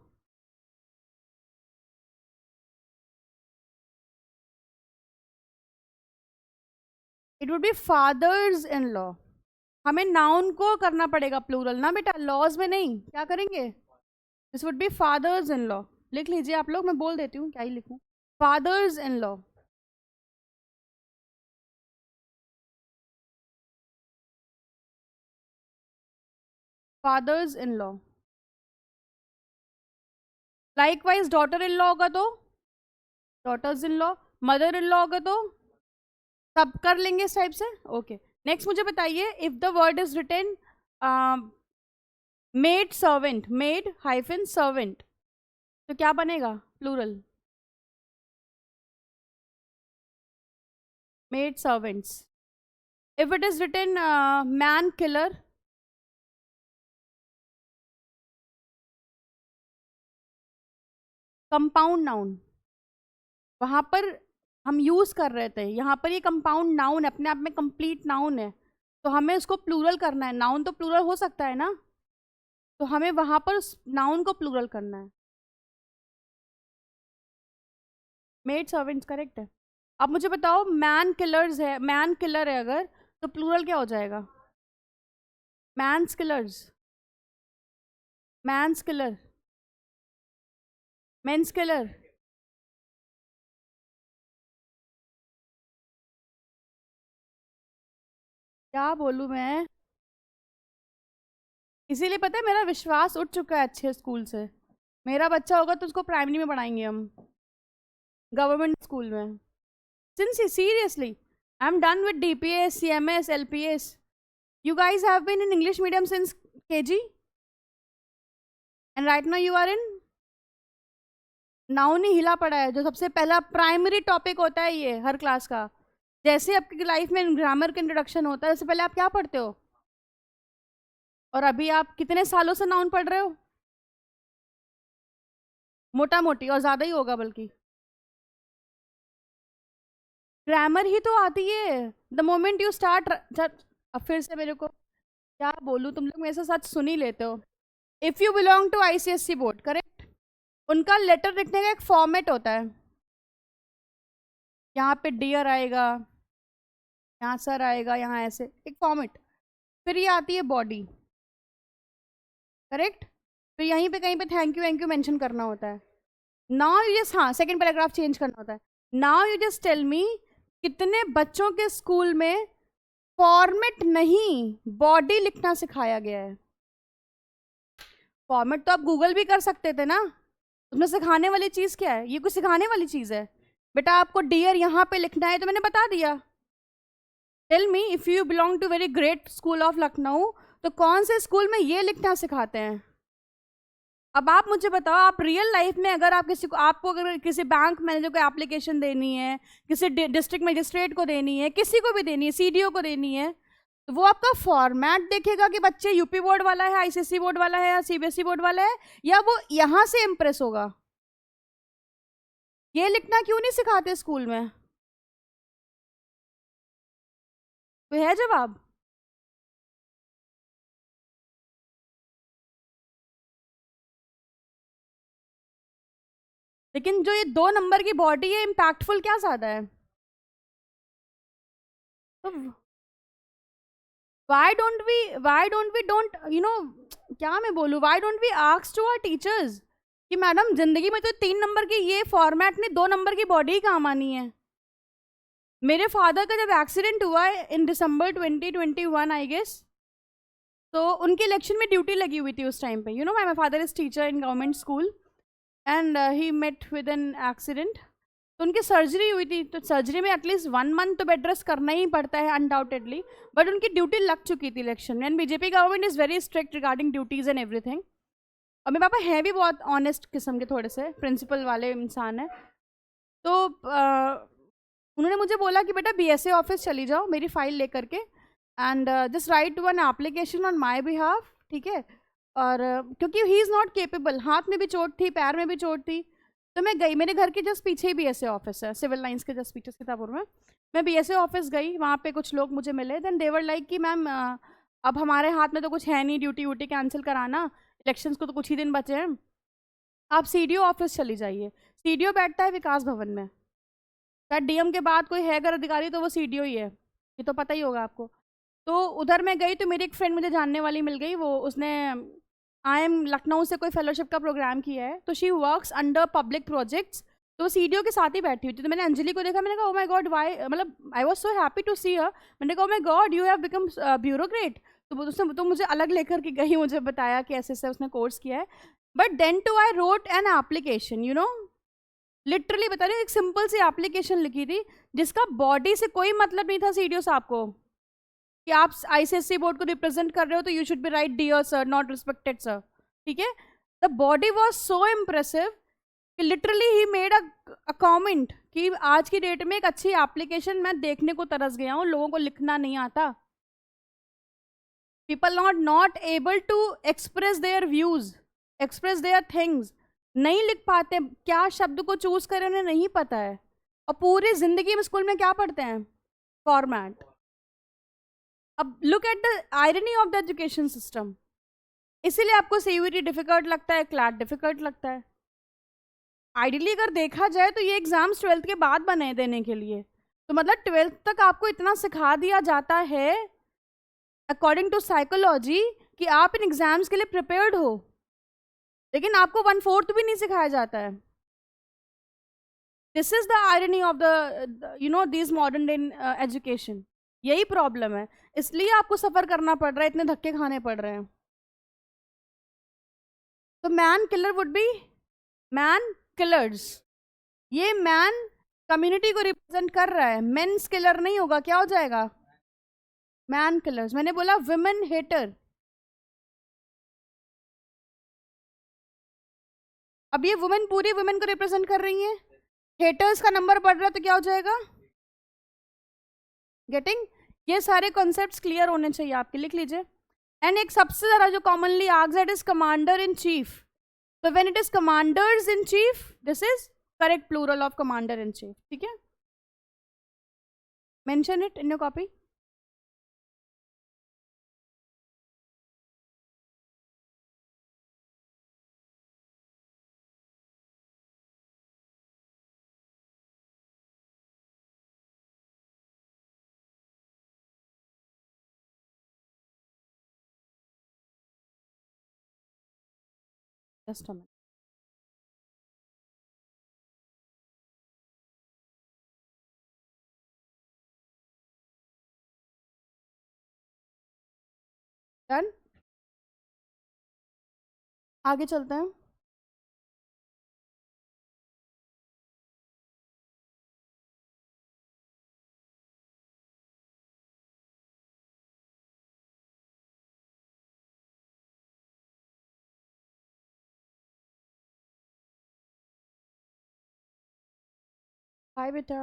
It would be fathers in law. हमें नाउन को करना पड़ेगा प्लूरल ना बेटा, लॉज में नहीं। क्या करेंगे? This would be fathers in law. लिख लीजिए आप लोग, मैं बोल देती हूँ क्या ही लिखूं। Fathers in law. Fathers in law. Likewise daughter in law होगा तो daughters in law, mother in law होगा तो सब कर लेंगे इस टाइप से। ओके, नेक्स्ट मुझे बताइए, if the word is written maid servant, maid hyphen servant, तो क्या बनेगा plural? Maid servants. If it is written man killer, compound noun, वहाँ पर हम यूज़ कर रहे थे, यहाँ पर ये कंपाउंड नाउन अपने आप में कंप्लीट नाउन है, तो हमें उसको प्लूरल करना है। नाउन तो प्लूरल हो सकता है ना, तो हमें वहाँ पर उस नाउन को प्लूरल करना है। मेड सर्वेंट्स करेक्ट है। अब मुझे बताओ, मैन किलर्स है, मैन किलर है अगर, तो प्लूरल क्या हो जाएगा? Man's killers, man's killer, men's killer. क्या बोलूँ मैं? इसीलिए पता है मेरा विश्वास उठ चुका है अच्छे स्कूल से। मेरा बच्चा होगा तो उसको प्राइमरी में पढ़ाएंगे हम, गवर्नमेंट स्कूल में। Since seriously, I am done with DPS, CMS, LPS. You guys have been in English medium since KG, and right now you are in, noun ही हिला पड़ा है, जो सबसे पहला प्राइमरी टॉपिक होता है ये हर क्लास का। जैसे आपकी लाइफ में ग्रामर का इंट्रोडक्शन होता है, उससे पहले आप क्या पढ़ते हो? और अभी आप कितने सालों से नाउन पढ़ रहे हो? मोटा मोटी, और ज़्यादा ही होगा बल्कि। ग्रामर ही तो आती है द मोमेंट यू स्टार्ट। अब फिर से मेरे को क्या बोलूँ, तुम लोग मेरे से सच सुन ही लेते हो। If you belong to ICSC board, correct, उनका लेटर लिखने का एक फॉर्मेट होता है। यहाँ पे डियर आएगा, यहाँ सर आएगा, यहाँ ऐसे एक फॉर्मेट। फिर ये आती है बॉडी, करेक्ट, फिर यहीं पे कहीं पे थैंक यू मेंशन करना होता है। नाउ यू जस्ट, हाँ, सेकंड पैराग्राफ चेंज करना होता है। Now you just tell me, कितने बच्चों के स्कूल में फॉर्मेट नहीं, बॉडी लिखना सिखाया गया है? फॉर्मेट तो आप गूगल भी कर सकते थे ना, उसमें सिखाने वाली चीज़ क्या है? ये कोई सिखाने वाली चीज़ है? बेटा आपको डियर यहाँ पे लिखना है तो मैंने बता दिया। Tell me, if you belong to very great school of Lucknow, तो कौन से स्कूल में ये लिखना सिखाते हैं? अब आप मुझे बताओ, आप रियल लाइफ में अगर आप किसी को, आपको अगर किसी बैंक मैनेजर को एप्लीकेशन देनी है, किसी डिस्ट्रिक्ट मजिस्ट्रेट को देनी है, किसी को भी देनी है, CDO को देनी है, तो वो आपका फॉर्मेट देखेगा कि बच्चे यूपी बोर्ड वाला है, ICSE बोर्ड वाला है, या CBSE बोर्ड वाला है, या वो यहाँ से इम्प्रेस होगा? ये लिखना क्यों नहीं सिखाते स्कूल में? तो है जवाब। लेकिन जो ये 2 नंबर की बॉडी है, इम्पैक्टफुल क्या ज्यादा है? तो why don't we you know, क्या मैं बोलूँ, why don't we ask to our teachers कि मैडम जिंदगी में तो 3 नंबर की ये फॉर्मेट ने 2 नंबर की बॉडी ही काम आनी है। मेरे फादर का जब एक्सीडेंट हुआ इन दिसंबर 2021 आई गेस, तो उनके इलेक्शन में ड्यूटी लगी हुई थी उस टाइम पे। You know, my father is teacher in government school, and he met with an accident. तो उनकी सर्जरी हुई थी, तो सर्जरी में एटलीस्ट 1 मंथ तो बेड रेस्ट करना ही पड़ता है अनडाउटेडली, बट उनकी ड्यूटी लग चुकी थी इलेक्शन में। And BJP government is very strict regarding duties and everything. और मेरे पापा हैं भी बहुत ऑनेस्ट किस्म के, थोड़े से प्रिंसिपल वाले इंसान हैं। तो उन्होंने मुझे बोला कि बेटा BSA ऑफिस चली जाओ मेरी फाइल लेकर के, and just right one application on my behalf, ठीक है। और क्योंकि ही इज़ नॉट केपेबल, हाथ में भी चोट थी, पैर में भी चोट थी, तो मैं गई, मेरे घर के जस्ट पीछे ही BSA ऑफिस है, सिविल लाइंस के जस्ट पीछे सीतापुर में। मैं BSA ऑफिस गई, वहाँ पे कुछ लोग मुझे मिले, देन देवर लाइक कि मैम अब हमारे हाथ में तो कुछ है नहीं, ड्यूटी व्यूटी कैंसिल कराना, इलेक्शंस को तो कुछ ही दिन बचे हैं, आप CDO ऑफिस चली जाइए। CDO बैठता है विकास भवन में, शायद DM के बाद कोई है अगर अधिकारी तो वो CDO ही है, ये तो पता ही होगा आपको। तो उधर मैं गई तो मेरी एक फ्रेंड मुझे जानने वाली मिल गई, वो उसने IIM लखनऊ से कोई फेलोशिप का प्रोग्राम किया है, तो she works under public projects, तो CDO के साथ ही बैठी हुई थी। तो मैंने अंजलि को देखा, मैंने कहा ओ माय गॉड वाई, मतलब I was so happy to see her. मैंने कहा oh my god you have become bureaucrat. तो उसने तो मुझे अलग लेकर के गई, मुझे बताया कि ऐसे ऐसे उसने कोर्स किया है। But then too I wrote an application, you know, literally बता रही हूँ, एक सिंपल सी एप्लीकेशन लिखी थी जिसका बॉडी से कोई मतलब नहीं था CDO साहब को, कि आप ICSE बोर्ड को रिप्रेजेंट कर रहे हो तो you should be right dear sir, not respected sir, ठीक है। The body was so impressive कि literally he made a comment कि आज की डेट में एक अच्छी एप्लीकेशन मैं देखने को तरस गया हूँ, लोगों को लिखना नहीं आता, people not able to express their views, express their things. नहीं लिख पाते, क्या शब्द को चूज करें उन्हें नहीं पता है, और पूरी जिंदगी में स्कूल में क्या पढ़ते हैं, फॉर्मेट। अब look at the irony of the education system. इसीलिए आपको सीयूईटी डिफिकल्ट लगता है, क्लैट डिफिकल्ट लगता है। आइडियली अगर देखा जाए तो ये एग्जाम्स 12th के बाद बने देने के लिए, तो मतलब 12th तक आपको इतना सिखा दिया जाता है अकॉर्डिंग टू साइकोलॉजी कि आप इन एग्जाम्स के लिए प्रिपेयर्ड हो, लेकिन आपको 1/4 भी नहीं सिखाया जाता है। This is the irony of the this modern day education. यही प्रॉब्लम है, इसलिए आपको सफर करना पड़ रहा है, इतने धक्के खाने पड़ रहे हैं। तो man killer would be man killers. ये मैन कम्युनिटी को रिप्रेजेंट कर रहा है, मेंस किलर नहीं होगा, क्या हो जाएगा, मैन किलर्स। मैंने बोला वुमेन हेटर। अब ये वुमेन पूरी वुमेन को रिप्रेजेंट कर रही है, हेटर्स का नंबर बढ़ रहा है तो क्या हो जाएगा, गेटिंग। ये सारे कॉन्सेप्ट्स क्लियर होने चाहिए आपके, लिख लीजिए। एंड एक सबसे ज्यादा जो commonly asked it is commander in chief. तो when it is commanders in chief, this is correct plural of commander in chief, ठीक है। Mention it in your copy. Just a minute. Done, आगे चलते हैं। हाय बेटा।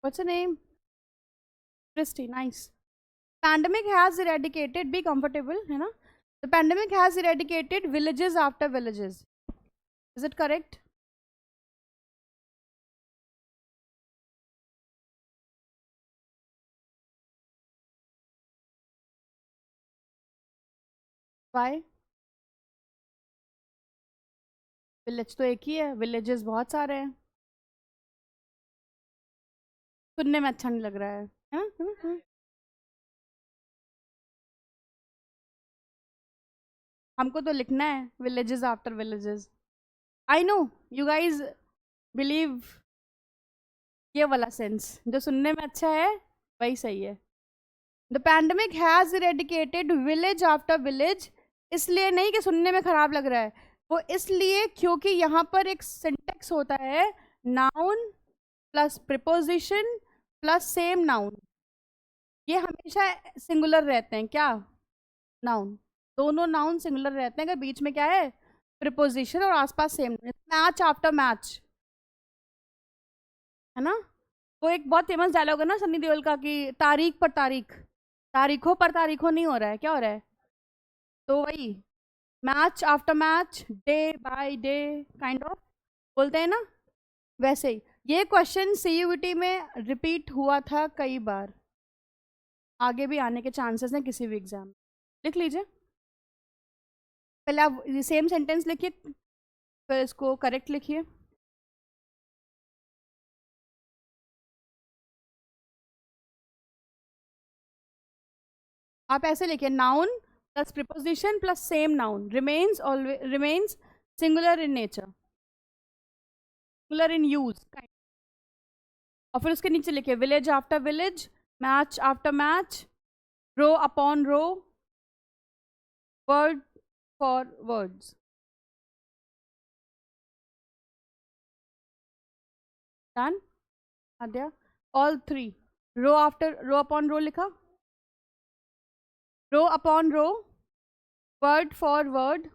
What's your name, Christy, nice. Pandemic has eradicated, be comfortable, है ना। The pandemic has eradicated villages after villages, is it correct. Why, village तो एक ही है, villages बहुत सारे हैं। सुनने में अच्छा नहीं लग रहा है, हाँ? हमको तो लिखना है villages after villages. I know you guys believe ये वाला सेंस जो सुनने में अच्छा है वही सही है। The pandemic has eradicated village after village, इसलिए नहीं कि सुनने में खराब लग रहा है, वो इसलिए क्योंकि यहाँ पर एक सिंटेक्स होता है, noun plus preposition plus same noun. ये हमेशा सिंगुलर रहते हैं, क्या, नाउन। दोनों नाउन सिंगुलर रहते हैं अगर बीच में क्या है, प्रिपोजिशन, और आसपास सेम। मैच आफ्टर मैच, है ना। वो एक बहुत फेमस डायलॉग है ना सन्नी देओल का कि तारीख पर तारीख, तारीखों पर तारीखों नहीं हो रहा है, क्या हो रहा है, तो वही match after match, day by day, kind of बोलते हैं ना, वैसे ही। ये क्वेश्चन सीयूईटी में रिपीट हुआ था कई बार, आगे भी आने के चांसेस हैं किसी भी एग्जाम में, लिख लीजिए। पहले आप सेम सेंटेंस लिखिए, फिर इसको करेक्ट लिखिए। आप ऐसे लिखिए, noun plus preposition plus same noun remains always, remains singular in nature, singular in use. और फिर उसके नीचे लिखिए village after village, match after match, row upon row, word for words. Done Aadya, all three, row after row upon row लिखा, row upon row, word for word,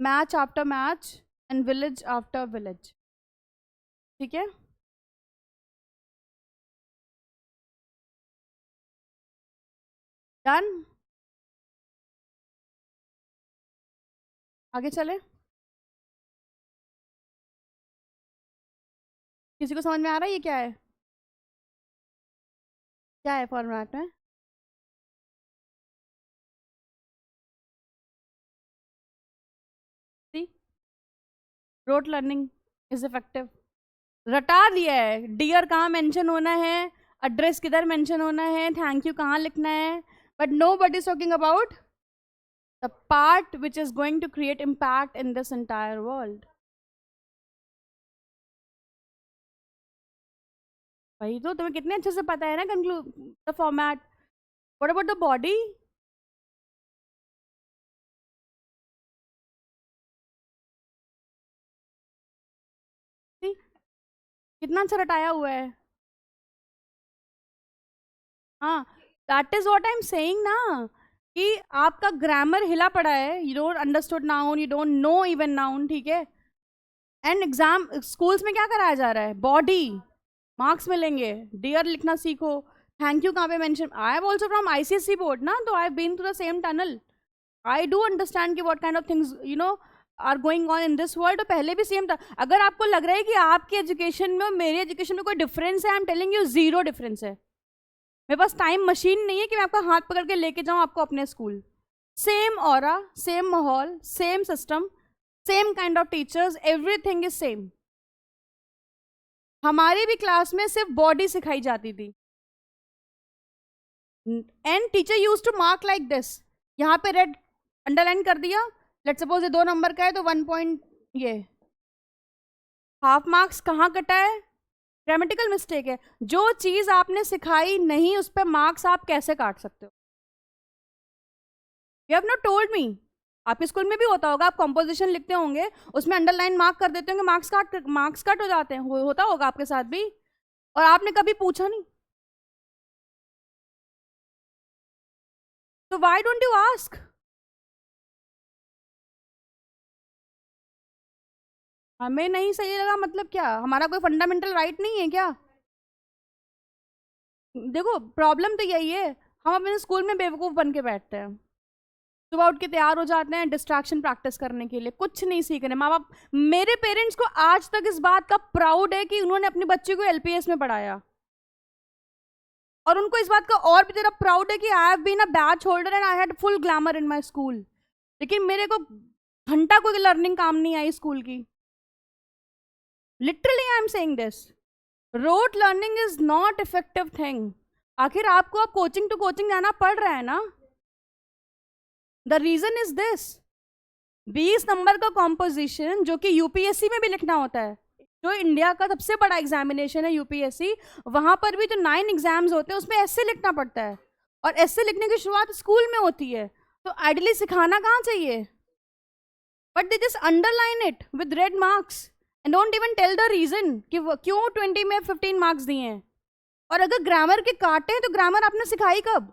match after match and village after village, ठीक है। Done, आगे चले। किसी को समझ में आ रहा है ये क्या है, क्या है फॉर्मेट में? सी, रोट लर्निंग इज इफेक्टिव। रटा दिया है, डियर कहाँ मेंशन होना है, एड्रेस किधर मेंशन होना है, थैंक यू कहाँ लिखना है, but nobody is talking about the part which is going to create impact in this entire world. वही तो तुम्हें कितने अच्छे से पता है ना, conclude the format. What about the body? कितना अच्छा रटाया हुआ है। हाँ, that is what I am saying ना, कि आपका ग्रामर हिला पड़ा है, you don't understood noun, you don't know even noun, ठीक है। एंड एग्जाम स्कूल्स में क्या कराया जा रहा है, बॉडी, मार्क्स मिलेंगे, डियर लिखना सीखो, थैंक यू कहाँ पे mention. I have also from ICSE board ना, तो I have been through the same tunnel, I do understand कि what kind of things you know are going on in this world. तो पहले भी same था। अगर आपको लग रहा है कि आपकी एजुकेशन में और मेरी एजुकेशन में कोई डिफरेंस है, आई am telling you zero difference है। मेरे पास टाइम मशीन नहीं है कि मैं आपका हाथ पकड़ के लेके जाऊं आपको अपने स्कूल। सेम ऑरा, सेम माहौल, same system, same kind of teachers, everything is same. हमारी भी क्लास में सिर्फ बॉडी सिखाई जाती थी, and teacher use to mark like this, यहाँ पे रेड अंडरलाइन कर दिया, लेट सपोज ये 2 नंबर का है तो 1 पॉइंट, ये हाफ मार्क्स कहाँ कटा है, ग्रामेटिकल मिस्टेक है। जो चीज आपने सिखाई नहीं उस पर मार्क्स आप कैसे काट सकते हो? You have not told me. आपके स्कूल में भी होता होगा, आप कॉम्पोजिशन लिखते होंगे, उसमें अंडरलाइन मार्क कर देते होंगे, मार्क्स कट हो जाते हैं, होता होगा आपके साथ भी, और आपने कभी पूछा नहीं। तो व्हाई डोंट यू आस्क? हमें नहीं सही लगा मतलब क्या, हमारा कोई फंडामेंटल राइट नहीं है क्या? देखो प्रॉब्लम तो यही है, हम अपने स्कूल में बेवकूफ़ बन के बैठते हैं, सुबह उठ के तैयार हो जाते हैं डिस्ट्रैक्शन प्रैक्टिस करने के लिए, कुछ नहीं सीख रहे माँ बाप। मेरे पेरेंट्स को आज तक इस बात का प्राउड है कि उन्होंने अपने बच्चे को एलपीएस में पढ़ाया, और उनको इस बात का और भी ज़्यादा प्राउड है कि I have been a badge holder and I had full glamour in my school. लेकिन मेरे को घंटा कोई लर्निंग काम नहीं आई स्कूल की। Literally I am saying this, rote learning is not effective thing. आखिर आपको अब कोचिंग टू कोचिंग जाना पड़ रहा है ना, the reason is this, 20 number का कॉम्पोजिशन जो कि यूपीएससी में भी लिखना होता है, जो इंडिया का सबसे बड़ा एग्जामिनेशन है यूपीएससी, वहां पर भी जो 9 एग्जाम्स होते हैं उसमें ऐसे लिखना पड़ता है, और ऐसे लिखने की शुरुआत स्कूल में होती है, तो आइडियली सिखाना कहाँ चाहिए, but they just underline it with red marks and don't even tell the reason कि क्यों 20 में 15 मार्क्स दिए हैं। और अगर ग्रामर के काटे हैं तो ग्रामर आपने सिखाई कब?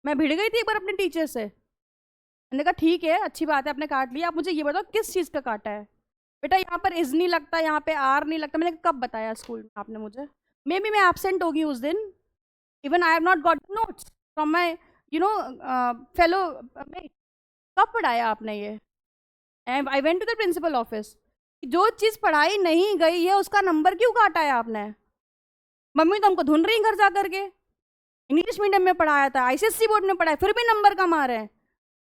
मैं भिड़ गई थी एक बार अपने टीचर से, मैंने कहा ठीक है अच्छी बात है आपने काट लिया, आप मुझे ये बताओ किस चीज़ का काटा है। बेटा यहाँ पर इज नहीं लगता, यहाँ पे आर नहीं लगता। मैंने कहा कब बताया स्कूल में आपने मुझे? मे बी मैं एबसेंट होगी उस दिन, even I have not got notes from my you know fellow. कब पढ़ाया आपने ये? I went to the principal office, जो चीज़ पढ़ाई नहीं गई है उसका नंबर क्यों काटा है आपने? मम्मी तो हमको ढूंढ रही घर जा करके, इंग्लिश मीडियम में पढ़ाया था, आईसीएसई बोर्ड में पढ़ाया, फिर भी नंबर कम आ रहे हैं।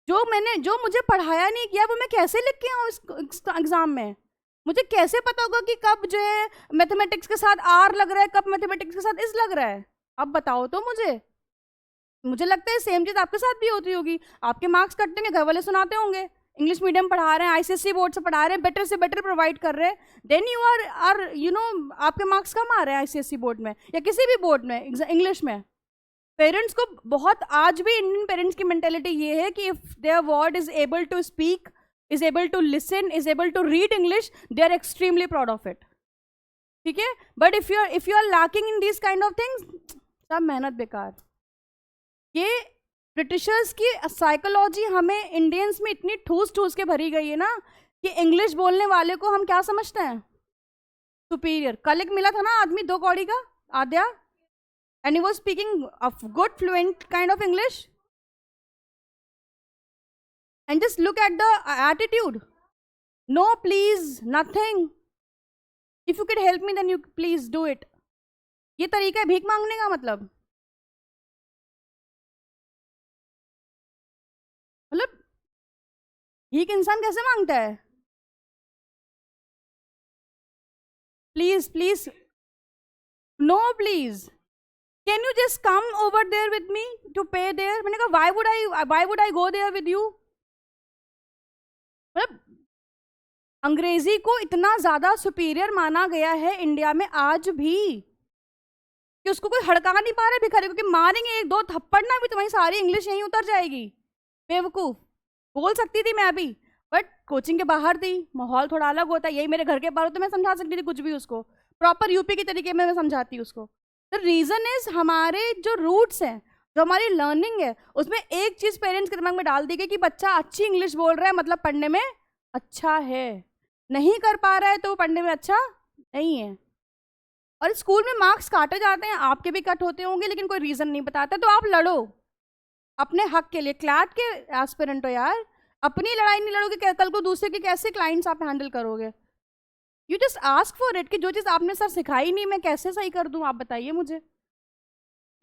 जो मुझे पढ़ाया नहीं किया वो मैं कैसे लिख के आऊँ इस एग्जाम में? मुझे कैसे पता होगा कि कब जो है मैथमेटिक्स के साथ आर लग रहा है, कब मैथमेटिक्स के साथ इस लग रहा है? अब बताओ तो मुझे लगता है सेम चीज़ आपके साथ भी होती होगी, आपके मार्क्स कटते होंगे, घर वाले सुनाते होंगे इंग्लिश मीडियम पढ़ा रहे हैं, आईसीएसई बोर्ड से पढ़ा रहे हैं, बेटर से बेटर प्रोवाइड कर रहे हैं, then you are you know आपके मार्क्स कम आ रहे हैं आईसीएसई बोर्ड में या किसी भी बोर्ड में इंग्लिश में। पेरेंट्स को बहुत, आज भी इंडियन पेरेंट्स की मेंटेलिटी ये है कि if their ward is able to speak, is able to listen, is able to read English, they are extremely proud of it, ठीक है। But if you are lacking in this kind of things, सब मेहनत बेकार। ये Britishers की psychology हमें Indians में इतनी ठूस ठूस के भरी गई है ना कि इंग्लिश बोलने वाले को हम क्या समझते हैं, सुपीरियर। कल एक मिला था ना आदमी 2 कौड़ी का, Aadya, and he was speaking a good fluent kind of English, and just look at the attitude, no please nothing, if you can help me then you please do it. ये तरीका है भीख मांगने का मतलब भीख इंसान कैसे मांगता है? Please please, no please, can you just come over there with me to pay there. मैंने कहा why would I go there with you. मतलब अंग्रेजी को इतना ज्यादा सुपीरियर माना गया है इंडिया में आज भी कि उसको कोई हड़का नहीं पा रहा है भिखारी को, कि मारेंगे 1-2 थप्पड़ ना भी तुम्हारी सारी इंग्लिश यहीं उतर जाएगी। बेवकूफ। बोल सकती थी मैं भी, बट कोचिंग के बाहर थी, माहौल थोड़ा अलग होता है। यही मेरे घर के बाहर तो मैं समझा सकती थी कुछ भी उसको, प्रॉपर यूपी के तरीके में मैं समझाती उसको। द रीजन इज हमारे जो रूट्स हैं, जो हमारी लर्निंग है, उसमें एक चीज पेरेंट्स के दिमाग में डाल दी गई कि बच्चा अच्छी इंग्लिश बोल रहा है मतलब पढ़ने में अच्छा है, नहीं कर पा रहा है तो वो पढ़ने में अच्छा नहीं है। और स्कूल में मार्क्स काटे जाते हैं, आपके भी कट होते होंगे, लेकिन कोई रीजन नहीं बताता। तो आप लड़ो अपने हक के लिए। क्लैट के एस्पिरेंट हो यार, अपनी लड़ाई नहीं लड़ोगे, कल को दूसरे के कैसे क्लाइंट्स आप हैंडल करोगे? You just ask for it कि जो चीज़ आपने सर सिखाई नहीं मैं कैसे सही कर दूं, आप बताइए मुझे।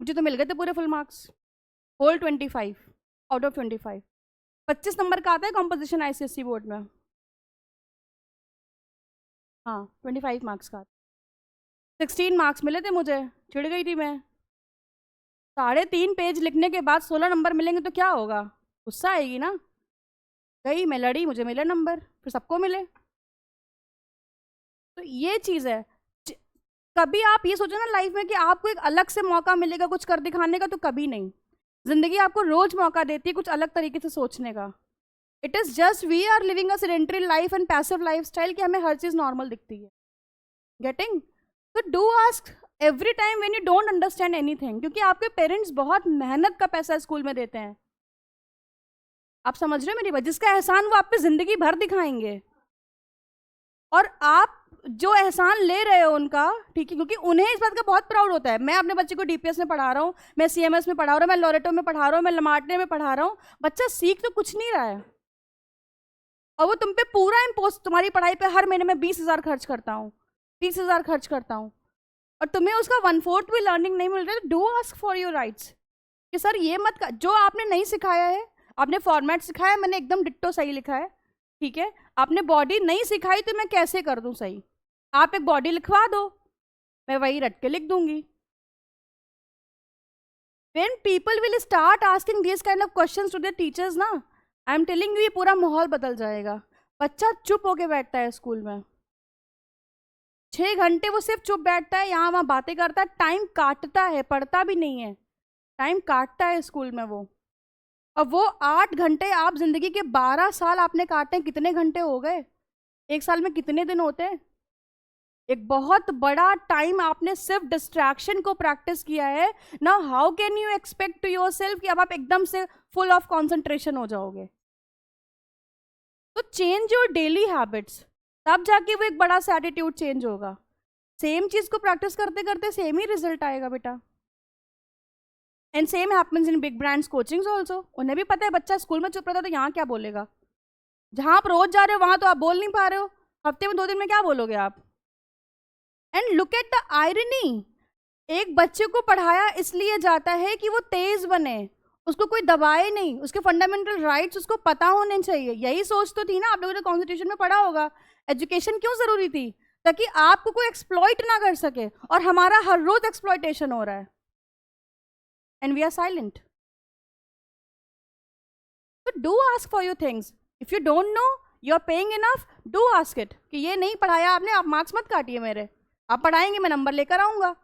मुझे तो मिल गए थे पूरे full marks, whole 25 out of 25। 25 number का आता है कॉम्पोजिशन ICSE बोर्ड में। हाँ 25 मार्क्स का। 16 मार्क्स मिले थे मुझे, चिढ़ गई थी मैं। 3.5 पेज लिखने के बाद 16 नंबर मिलेंगे तो क्या होगा, गुस्सा आएगी ना। गई मैं लड़ी, मुझे मिले नंबर, फिर सबको मिले। तो ये चीज़ है। कभी आप ये सोचो ना लाइफ में कि आपको एक अलग से मौका मिलेगा कुछ कर दिखाने का, तो कभी नहीं। जिंदगी आपको रोज मौका देती है कुछ अलग तरीके से सोचने का। It is just we are living a sedentary life and passive lifestyle कि हमें हर चीज नॉर्मल दिखती है। गेटिंग? तो do ask every time when you don't understand anything, क्योंकि आपके पेरेंट्स बहुत मेहनत का पैसा स्कूल में देते हैं। आप समझ रहे हो मेरी बात? जिसका एहसान वो आप पे जिंदगी भर दिखाएंगे, और आप जो एहसान ले रहे हो उनका, ठीक है, क्योंकि उन्हें इस बात का बहुत प्राउड होता है। मैं अपने बच्चे को DPS में पढ़ा रहा हूँ, मैं CMS में पढ़ा रहा हूँ, मैं लॉरेटो में पढ़ा रहा हूँ, मैं लमाटने में पढ़ा रहा हूँ। बच्चा सीख तो कुछ नहीं रहा है, और वो तुम पे पूरा इम्पोज, तुम्हारी पढ़ाई पे हर महीने में 20,000 खर्च करता हूँ, 30,000 खर्च करता हूँ, और तुम्हें उसका 1/4 भी लर्निंग नहीं मिल रहा है। Do ask for your rights कि सर ये मत कर, जो आपने नहीं सिखाया है। आपने फॉर्मेट सिखाया, मैंने एकदम डिट्टो सही लिखा है, ठीक है। आपने बॉडी नहीं सिखाई तो मैं कैसे कर दूं सही? आप एक बॉडी लिखवा दो, मैं वही रट के लिख दूंगी। When people will start asking these kind of questions to their teachers ना, आई एम टेलिंग यू, ये पूरा माहौल बदल जाएगा। बच्चा चुप होके बैठता है स्कूल में, 6 घंटे वो सिर्फ चुप बैठता है, यहाँ वहाँ बातें करता है, टाइम काटता है, पढ़ता भी नहीं है, टाइम काटता है स्कूल में वो। और वो 8 घंटे, आप जिंदगी के 12 साल आपने काटे हैं, कितने घंटे हो गए? 1 साल में कितने दिन होते हैं? एक बहुत बड़ा टाइम आपने सिर्फ डिस्ट्रैक्शन को प्रैक्टिस किया है ना। How can you expect to yourself कि अब आप एकदम से फुल ऑफ कॉन्सेंट्रेशन हो जाओगे? तो चेंज योर डेली हैबिट्स, तब जाके वो एक बड़ा सा एटीट्यूड चेंज होगा। सेम चीज को प्रैक्टिस करते करते सेम ही रिजल्ट आएगा बेटा। And same happens in big brands coachings also. उन्हें भी पता है बच्चा स्कूल में चुप रहता है तो यहाँ क्या बोलेगा। जहां आप रोज जा रहे हो वहां तो आप बोल नहीं पा रहे हो, हफ्ते में 2 दिन में क्या बोलोगे आप? And look at the irony, एक बच्चे को पढ़ाया इसलिए जाता है कि वो तेज बने, उसको कोई दबाए नहीं, उसके फंडामेंटल राइट्स उसको पता होने चाहिए। यही सोच तो थी ना, आप लोगों ने कॉन्स्टिट्यूशन में पढ़ा होगा। एजुकेशन क्यों जरूरी थी? ताकि आपको कोई एक्सप्लॉइट ना कर सके, और हमारा हर रोज एक्सप्लॉइटेशन हो रहा है एंड वी आर साइलेंट। तो do ask for your things. If you don't know, you are paying enough, do ask it कि ये नहीं पढ़ाया आपने, आप मार्क्स मत काटिए मेरे, आप पढ़ाएंगे मैं नंबर लेकर आऊंगा।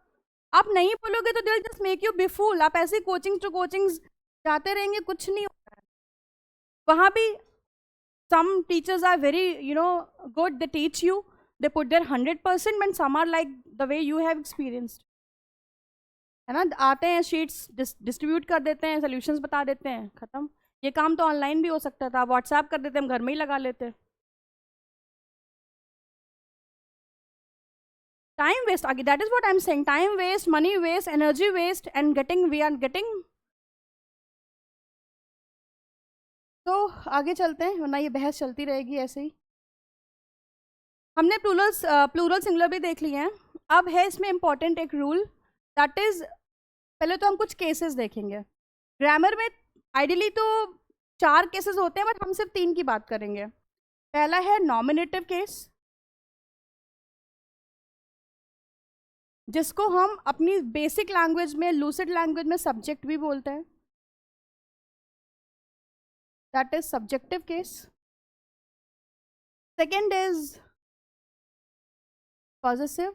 आप नहीं बोलोगे तो दिल just make you B full. आप ऐसे कोचिंग टू कोचिंग्स जाते रहेंगे, कुछ नहीं होता है। वहाँ भी some teachers are very good, they teach you, they put their 100%, and some are like the way you have experienced. है ना, आते हैं शीट्स डिस्ट्रीब्यूट कर देते हैं, सोल्यूशंस बता देते हैं, खत्म। ये काम तो ऑनलाइन भी हो सकता था, व्हाट्सएप कर देते, हम घर में ही लगा लेते। टाइम वेस्ट आगे, that is what I am saying, time waste, money waste, energy waste, and getting we are getting. तो आगे चलते हैं, वरना ये बहस चलती रहेगी ऐसे ही। हमने प्लूरल सिंगुलर भी देख लिए हैं। अब है इसमें इंपॉर्टेंट एक रूल, दैट इज, पहले तो हम कुछ केसेस देखेंगे। ग्रामर में आइडियली तो 4 केसेस होते हैं, बट हम सिर्फ 3 की बात करेंगे। पहला है नॉमिनेटिव केस, जिसको हम अपनी बेसिक लैंग्वेज में, लूसिड लैंग्वेज में सब्जेक्ट भी बोलते हैं, that is subjective case. Second is positive,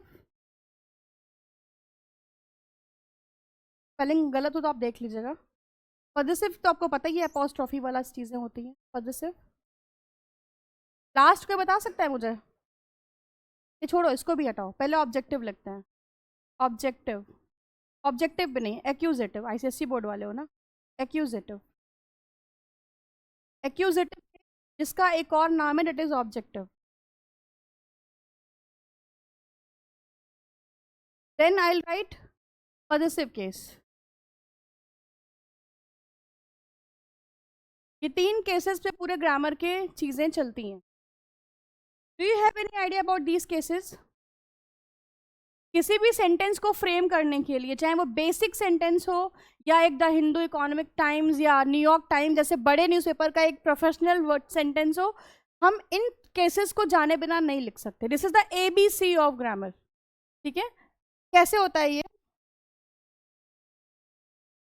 spelling गलत हो तो आप देख लीजिएगा। पॉजिटिव तो आपको पता ही है, अपॉस्ट्रॉफी वाला चीज़ें होती हैं पॉजिटिव। लास्ट को बता सकता है मुझे? ये छोड़ो, इसको भी हटाओ, पहले ऑब्जेक्टिव लिखते हैं। ऑब्जेक्टिव, ऑब्जेक्टिव भी नहीं, एक्यूजेटिव, आईसीएससी बोर्ड वाले हो ना। एक्यूजेटिव, एक्यूजेटिव जिसका एक और नाम है, that is objective. Then I will write positive case. ये 3 केसेस पे पूरे ग्रामर के चीज़ें चलती हैं। Do you have any idea about these cases? किसी भी सेंटेंस को फ्रेम करने के लिए, चाहे वो बेसिक सेंटेंस हो या एक द हिंदू, इकोनॉमिक टाइम्स या न्यूयॉर्क टाइम्स जैसे बड़े न्यूज़पेपर का एक प्रोफेशनल वर्ड सेंटेंस हो, हम इन केसेस को जाने बिना नहीं लिख सकते। This is the ABC of grammar. ठीक है, कैसे होता है ये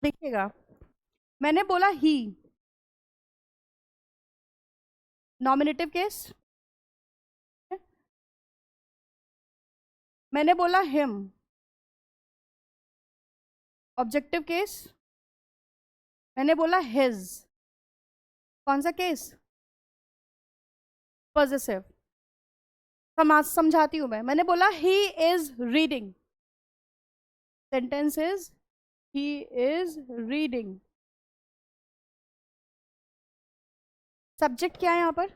देखिएगा। मैंने बोला ही, नॉमिनेटिव केस। मैंने बोला हिम, ऑब्जेक्टिव केस। मैंने बोला हिज, कौन सा केस? पॉजिटिव। समझाती हूं मैं। मैंने बोला he is reading, sentence is he is reading. Subject क्या है यहां पर?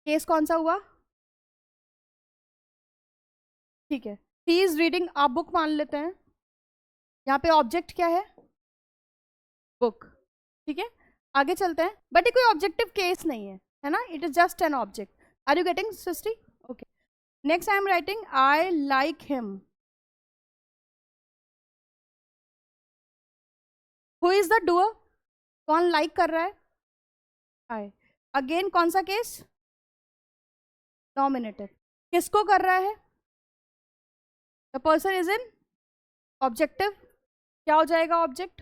केस कौन सा हुआ? ठीक है, ही इज रीडिंग, आप बुक मान लेते हैं। यहाँ पे ऑब्जेक्ट क्या है? बुक। ठीक है, आगे चलते हैं, बट ये कोई ऑब्जेक्टिव केस नहीं है ना, it is just an object. Are you getting Srishti? Okay, next I am writing I like him. Who is the doer? कौन लाइक कर रहा है? आई। अगेन कौन सा केस? नॉमिनेटिव। किसको कर रहा है? The person is in objective, क्या हो जाएगा ऑब्जेक्ट?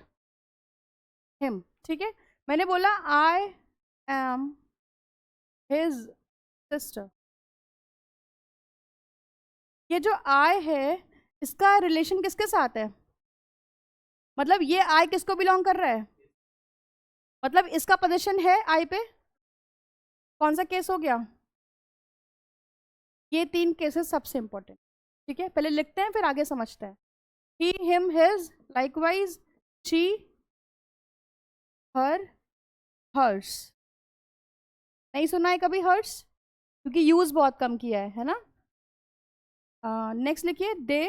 हिम। ठीक है, मैंने बोला आई एम हिज सिस्टर। ये जो आई है, इसका रिलेशन किसके साथ है? मतलब ये आई किसको बिलोंग कर रहा है? मतलब इसका पोजीशन है आई पे। कौन सा केस हो गया? ये 3 केसेस सबसे इंपॉर्टेंट। ठीक है, पहले लिखते हैं फिर आगे समझते हैं। He, him, his, likewise, she, her, hers. नहीं सुना है कभी हर्स? क्योंकि यूज बहुत कम किया है ना। नेक्स्ट लिखिए दे,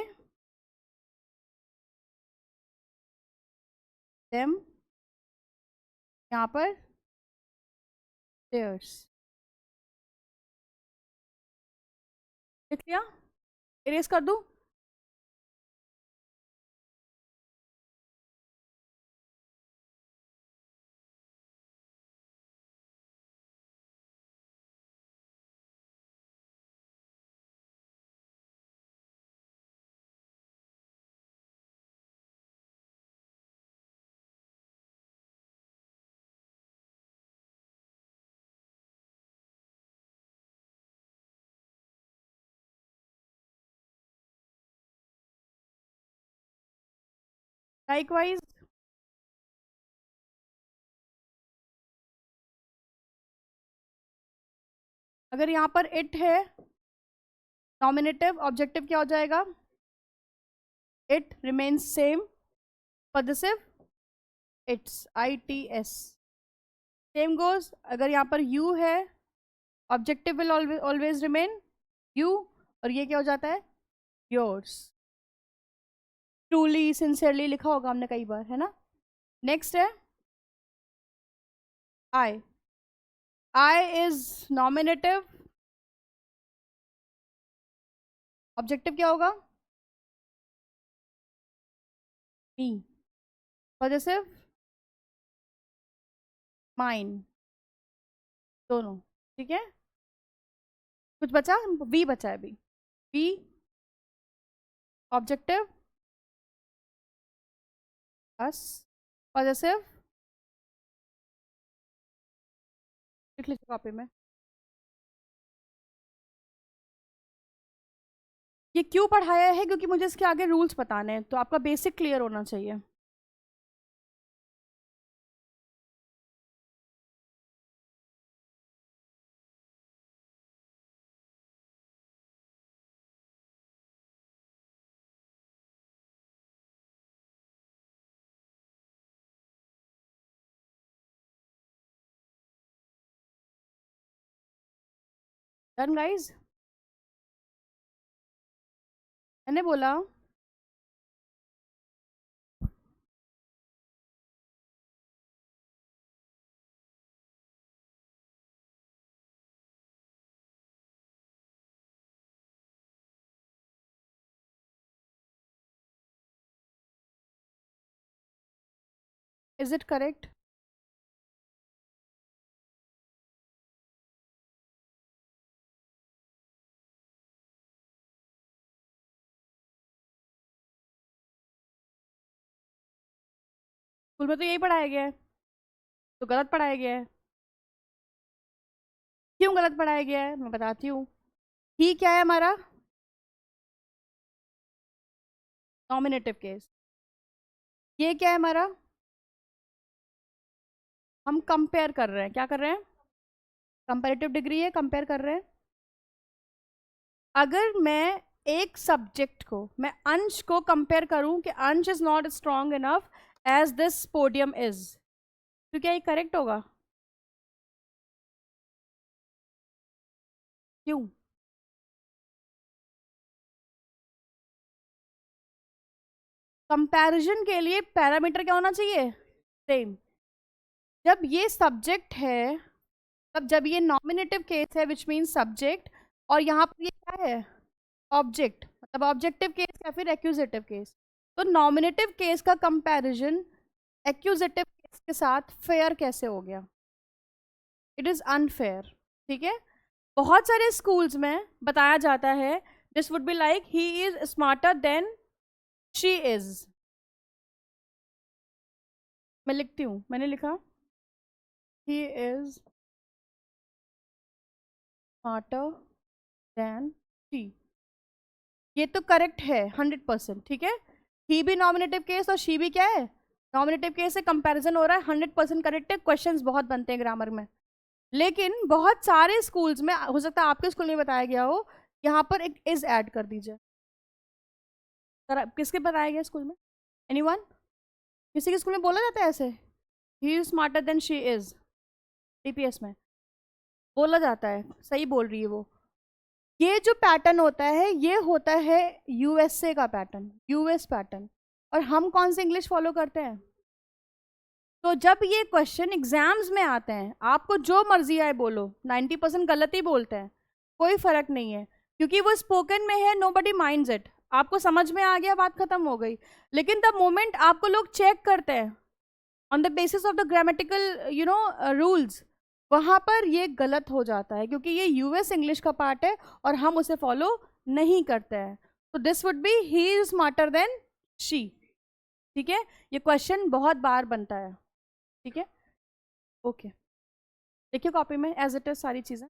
देम, यहाँ पर देयर्स। लिख लिया? इरेज कर दूं? लाइकवाइज, अगर यहाँ पर इट है, नॉमिनेटिव, ऑब्जेक्टिव क्या हो जाएगा? it remains same. Possessive, it's its. Same goes, अगर यहाँ पर you है, objective will always remain you, और ये क्या हो जाता है, योर्स. ट्रूली, सिंसियरली लिखा होगा हमने कई बार, है ना. नेक्स्ट है आई. I is nominative. ऑब्जेक्टिव क्या होगा, मी. Possessive, mine. दोनों. ठीक है. कुछ बचा, वी बचा है अभी. We, objective, us. पॉजेसिव, लिख लीजिए कॉपी में. ये क्यों पढ़ाया है, क्योंकि मुझे इसके आगे रूल्स बताने हैं, तो आपका बेसिक क्लियर होना चाहिए. Done guys. मैंने बोला इज इट करेक्ट. स्कूल में तो यही पढ़ाया गया है, तो गलत पढ़ाया गया है. क्यों गलत पढ़ाया गया है, मैं बताती हूँ. ही क्या है हमारा, नॉमिनेटिव केस. ये क्या है हमारा, हम कंपेयर कर रहे हैं. क्या कर रहे हैं, कंपेरेटिव डिग्री है, कंपेयर कर रहे हैं. अगर मैं एक सब्जेक्ट को, मैं अंश को कंपेयर करूं कि Ansh is not strong enough as this podium is, तो क्या ये करेक्ट होगा. क्यों, कंपैरिजन के लिए पैरामीटर क्या होना चाहिए, सेम. जब ये सब्जेक्ट है, तब जब ये नॉमिनेटिव केस है विच मीन सब्जेक्ट, और यहाँ पर ये क्या है, ऑब्जेक्ट, मतलब ऑब्जेक्टिव केस या फिर एक्यूजेटिव केस. तो नॉमिनेटिव केस का कंपैरिजन एक्यूजेटिव केस के साथ फेयर कैसे हो गया, इट इज अनफेयर. ठीक है. बहुत सारे स्कूल्स में बताया जाता है this would be like he is smarter than she is. मैं लिखती हूँ, मैंने लिखा he is smarter than she. ये तो करेक्ट है 100%. ठीक है. ही भी नॉमिनेटिव केस और शी भी क्या है, नॉमिनेटिव केस से कंपैरिजन हो रहा है, 100% करेक्ट है. क्वेश्चंस बहुत बनते हैं ग्रामर में. लेकिन बहुत सारे स्कूल्स में, हो सकता है आपके स्कूल में बताया गया हो, यहाँ पर एक इज ऐड कर दीजिए. किसके बताया गया स्कूल में, एनीवन, किसी के स्कूल में बोला जाता है ऐसे, he is smarter than she is. DPS में बोला जाता है, सही बोल रही है वो. ये जो पैटर्न होता है, ये होता है यूएसए का पैटर्न, यूएस पैटर्न. और हम कौन से इंग्लिश फॉलो करते हैं. तो जब ये क्वेश्चन एग्जाम्स में आते हैं, आपको जो मर्जी आए बोलो, 90% गलत ही बोलते हैं, कोई फर्क नहीं है, क्योंकि वो स्पोकन में है, नो बडी माइंड्स इट. आपको समझ में आ गया, बात खत्म हो गई. लेकिन द मोमेंट आपको लोग चेक करते हैं on the basis of the grammatical rules, वहां पर ये गलत हो जाता है, क्योंकि ये यूएस इंग्लिश का पार्ट है और हम उसे फॉलो नहीं करते हैं. तो this would B he is smarter than she. ठीक है. ये क्वेश्चन बहुत बार बनता है. ठीक है. ओके. देखिए कॉपी में एज इट इज सारी चीजें.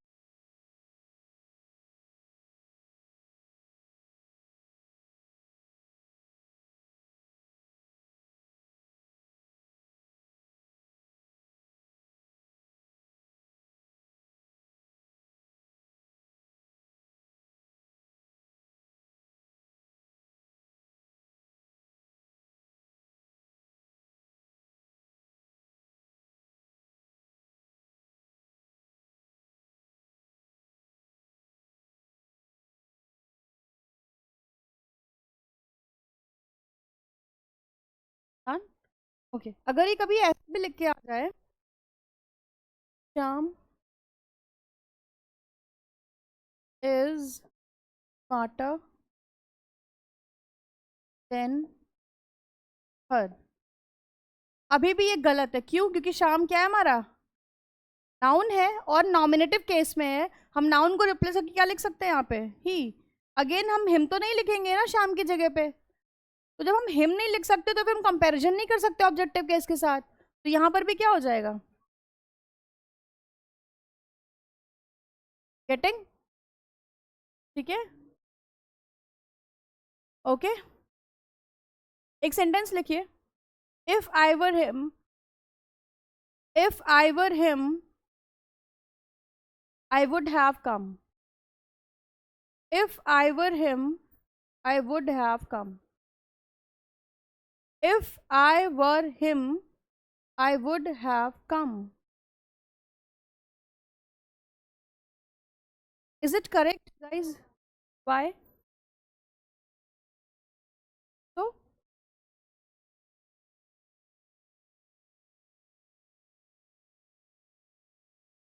हाँ ओके। अगर ये कभी ऐसे भी लिख के आ जाए, श्याम इज स्मार्टर देन हर, अभी भी ये गलत है। क्यों? क्योंकि श्याम क्या है हमारा, नाउन है और नॉमिनेटिव केस में है। हम नाउन को रिप्लेस करके क्या लिख सकते हैं यहाँ पे, ही। अगेन हम हिम तो नहीं लिखेंगे ना श्याम की जगह पे। तो जब हम हिम नहीं लिख सकते तो फिर हम कंपैरिजन नहीं कर सकते ऑब्जेक्टिव केस के साथ। तो यहाँ पर भी क्या हो जाएगा, गेटिंग? ठीक है ओके। एक सेंटेंस लिखिए, if I were him, if I were him I would have come, if I were him I would have come, if I were him I would have come. Is it correct guys? Why? तो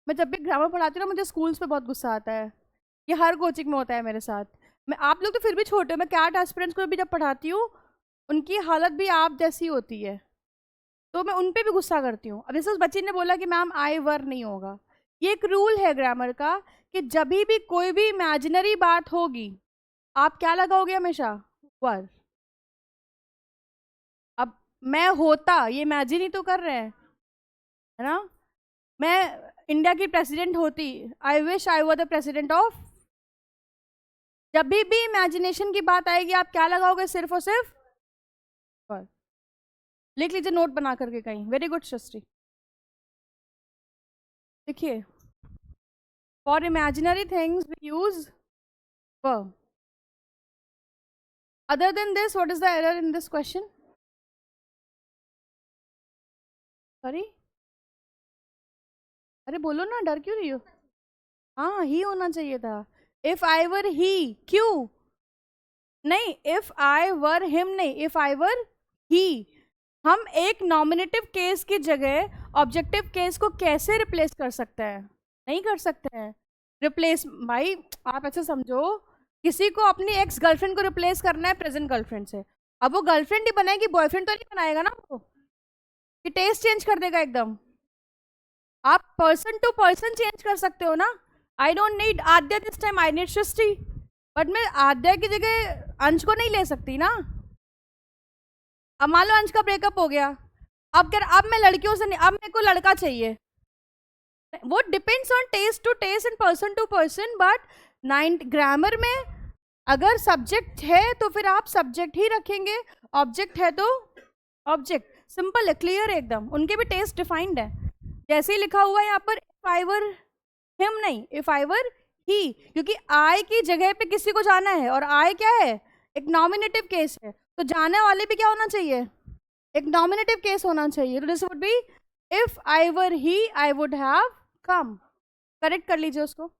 मैं जब भी grammar पढ़ाती हूँ ना, मुझे schools पे बहुत गुस्सा आता है। ये हर कोचिंग में होता है मेरे साथ। मैं, आप लोग तो फिर भी छोटे हो, मैं कैट एस्पिरेंट्स को भी जब पढ़ाती हूँ उनकी हालत भी आप जैसी होती है, तो मैं उन पे भी गुस्सा करती हूँ। अब जैसे उस बच्ची ने बोला कि मैम आई वर नहीं होगा, ये एक रूल है ग्रामर का कि जब भी कोई भी इमेजिनरी बात होगी आप क्या लगाओगे हमेशा, वर। अब मैं होता, ये इमेजिन ही तो कर रहे हैं, है ना। मैं इंडिया की प्रेसिडेंट होती, I wish I were the president of, जब भी इमेजिनेशन की बात आएगी आप क्या लगाओगे, सिर्फ और सिर्फ वर। लिख लीजिए नोट बना करके कहीं। Very good Srishti. देखिए, for imaginary things we use were. Other than this what is the error in this question? Sorry, अरे बोलो ना, डर क्यों रही हो? हाँ ही होना चाहिए था। इफ आई वर ही, क्यों नहीं, इफ आई वर हिम नहीं, इफ आई वर ही। हम एक नॉमिनेटिव केस की जगह ऑब्जेक्टिव केस को कैसे रिप्लेस कर सकते हैं? नहीं कर सकते हैं रिप्लेस। भाई आप ऐसे समझो, किसी को अपनी एक्स गर्लफ्रेंड को रिप्लेस करना है प्रेजेंट गर्लफ्रेंड से, अब वो गर्लफ्रेंड ही बनाएगी, बॉयफ्रेंड तो नहीं बनाएगा ना वो, कि टेस्ट चेंज कर देगा एकदम। आप पर्सन टू पर्सन चेंज कर सकते हो ना। I don't need Aadya this time, I need Srishti, but मैं आद्या की जगह अंश को नहीं ले सकती ना। अब मान लो अंश का ब्रेकअप हो गया, अब क्या, अब मैं लड़कियों से नहीं, अब मेरे को लड़का चाहिए। वो depends on taste to taste and person to person. But 9 grammar में अगर सब्जेक्ट है तो फिर आप सब्जेक्ट ही रखेंगे, ऑब्जेक्ट है तो ऑब्जेक्ट। सिंपल है, क्लियर है एकदम। उनके भी टेस्ट डिफाइंड है। जैसे ही लिखा हुआ है यहाँ पर इफ आई वर हिम नहीं, इफ आई वर ही, क्योंकि आई की जगह पे किसी को जाना है और आई क्या है, एक नॉमिनेटिव केस है, तो जाने वाले भी क्या होना चाहिए, एक नॉमिनेटिव केस होना चाहिए। तो this would B if I were he I would have come. Correct कर लीजिए उसको।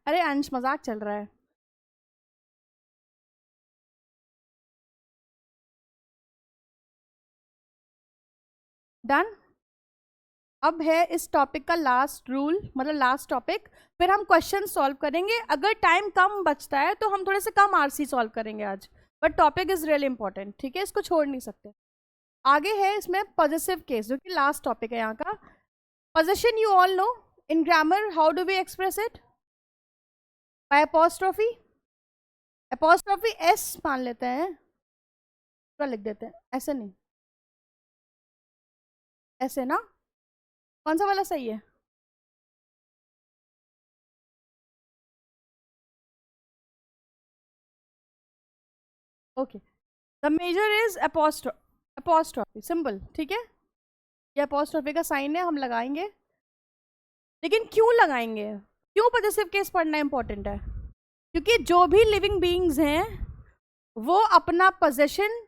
अरे अंश मजाक चल रहा है। डन। अब है इस टॉपिक का लास्ट रूल, मतलब लास्ट टॉपिक, फिर हम क्वेश्चन सॉल्व करेंगे। अगर टाइम कम बचता है तो हम थोड़े से कम आरसी सॉल्व करेंगे आज, but topic is really important, ठीक है, इसको छोड़ नहीं सकते। आगे है इसमें पॉजेसिव केस, जो कि लास्ट टॉपिक है यहाँ का। Possession you all know, in grammar how do we express it, by apostrophe. Apostrophe S मान लेते हैं, पूरा लिख देते हैं, ऐसे नहीं, ऐसे ना। कौन सा वाला सही है? Okay, the major is apostrophe, simple, ठीक है। ये अपॉस्ट्रोफी का साइन है, हम लगाएंगे। लेकिन क्यों लगाएंगे, क्यों पॉजेसिव केस पढ़ना इंपॉर्टेंट है? क्योंकि जो भी लिविंग बीइंग्स हैं वो अपना पोजेशन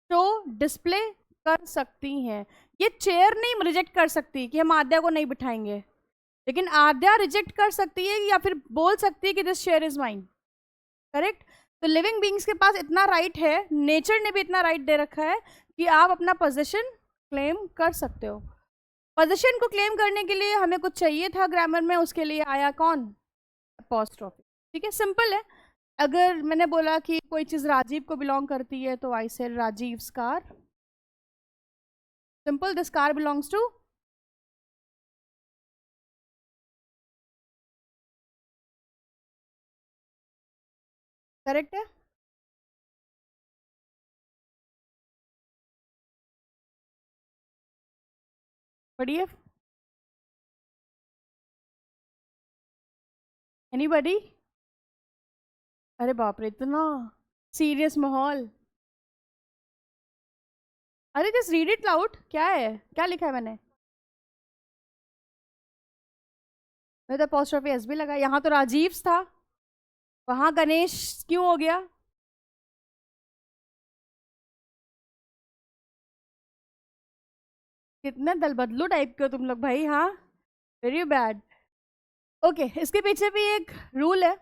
शो डिस्प्ले कर सकती हैं। ये चेयर नहीं रिजेक्ट कर सकती कि हम आद्या को नहीं बिठाएंगे, लेकिन आद्या रिजेक्ट कर सकती है या फिर बोल सकती है कि this chair is mine, correct. तो लिविंग बींग्स के पास इतना राइट है, नेचर ने भी इतना राइट दे रखा है कि आप अपना पोजीशन क्लेम कर सकते हो। पोजीशन को क्लेम करने के लिए हमें कुछ चाहिए था ग्रामर में, उसके लिए आया कौन? अपॉस्ट्रोफी। ठीक है, सिंपल है। अगर मैंने बोला कि कोई चीज राजीव को बिलोंग करती है तो I say Rajiv's car. Simple, this car belongs to. Correct है। बढ़िया। एनीबॉडी? अरे बाप रे, इतना सीरियस माहौल। अरे जस्ट रीड इट लाउड, क्या है, क्या लिखा है मैंने? मैं तो अपोस्ट्रोफी एस भी लगा, यहाँ तो राजीव था, वहां गणेश क्यों हो गया? कितने दल बदलू टाइप के हो तुम लोग भाई, हाँ, वेरी बैड। ओके, इसके पीछे भी एक रूल है।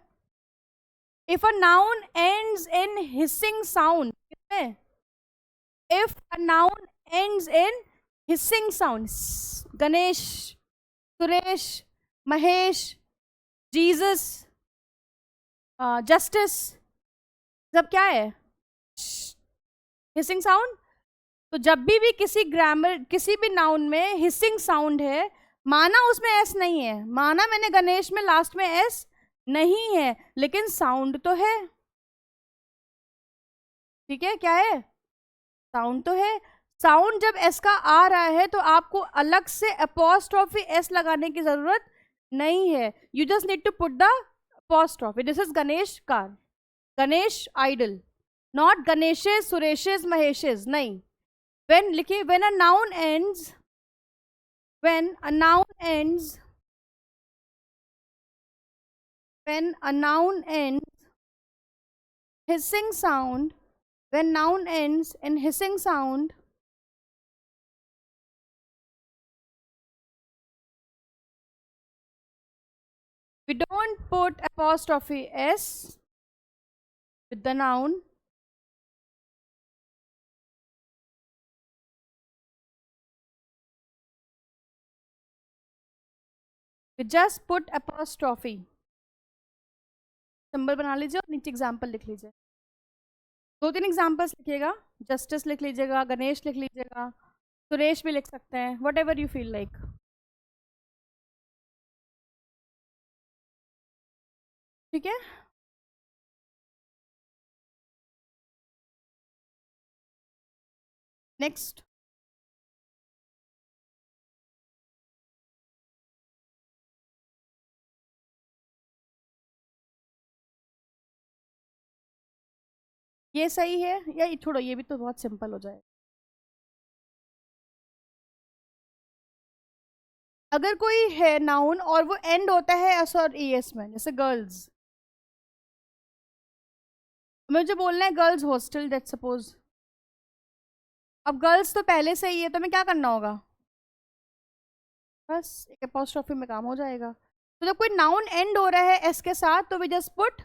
If a noun ends in hissing sound, if a noun ends in hissing sound, Ganesh, Suresh, Mahesh, Jesus, justice, सब क्या है? Hissing sound. तो जब भी किसी ग्रामर, किसी भी नाउन में हिसिंग साउंड है, माना उसमें एस नहीं है, माना मैंने गणेश में लास्ट में एस नहीं है, लेकिन साउंड तो है। ठीक है, क्या है? साउंड तो है। साउंड जब एस का आ रहा है तो आपको अलग से अपोस्ट्रोफी एस लगाने की जरूरत नहीं है। You just need to put the apostrophe. This is Ganesh car, Ganesh idol, not Ganesh's, Suresh's, Mahesh's, नहीं। when लिखिए, when a noun ends, when a noun ends, when a noun ends hissing sound, when noun ends in hissing sound, we don't put apostrophe s with the noun. We just put apostrophe। Symbol बना लीजिए और नीचे example लिख लीजिए। 2-3 examples लिखिएगा। Justice लिख लीजिएगा, गणेश लिख लीजिएगा, सुरेश भी लिख सकते हैं, what ever you feel like. ठीक है, नेक्स्ट। ये सही है या ये छोड़ो, ये भी तो बहुत सिंपल हो जाए। अगर कोई है नाउन और वो एंड होता है एस और एस में, जैसे गर्ल्स, मुझे बोलना है गर्ल्स हॉस्टल, दैट सपोज। अब गर्ल्स तो पहले से ही है, तो मैं क्या करना होगा? बस एक अपोस्ट्रोफी में काम हो जाएगा। तो जब कोई नाउन एंड हो रहा है एस के साथ, तो we just put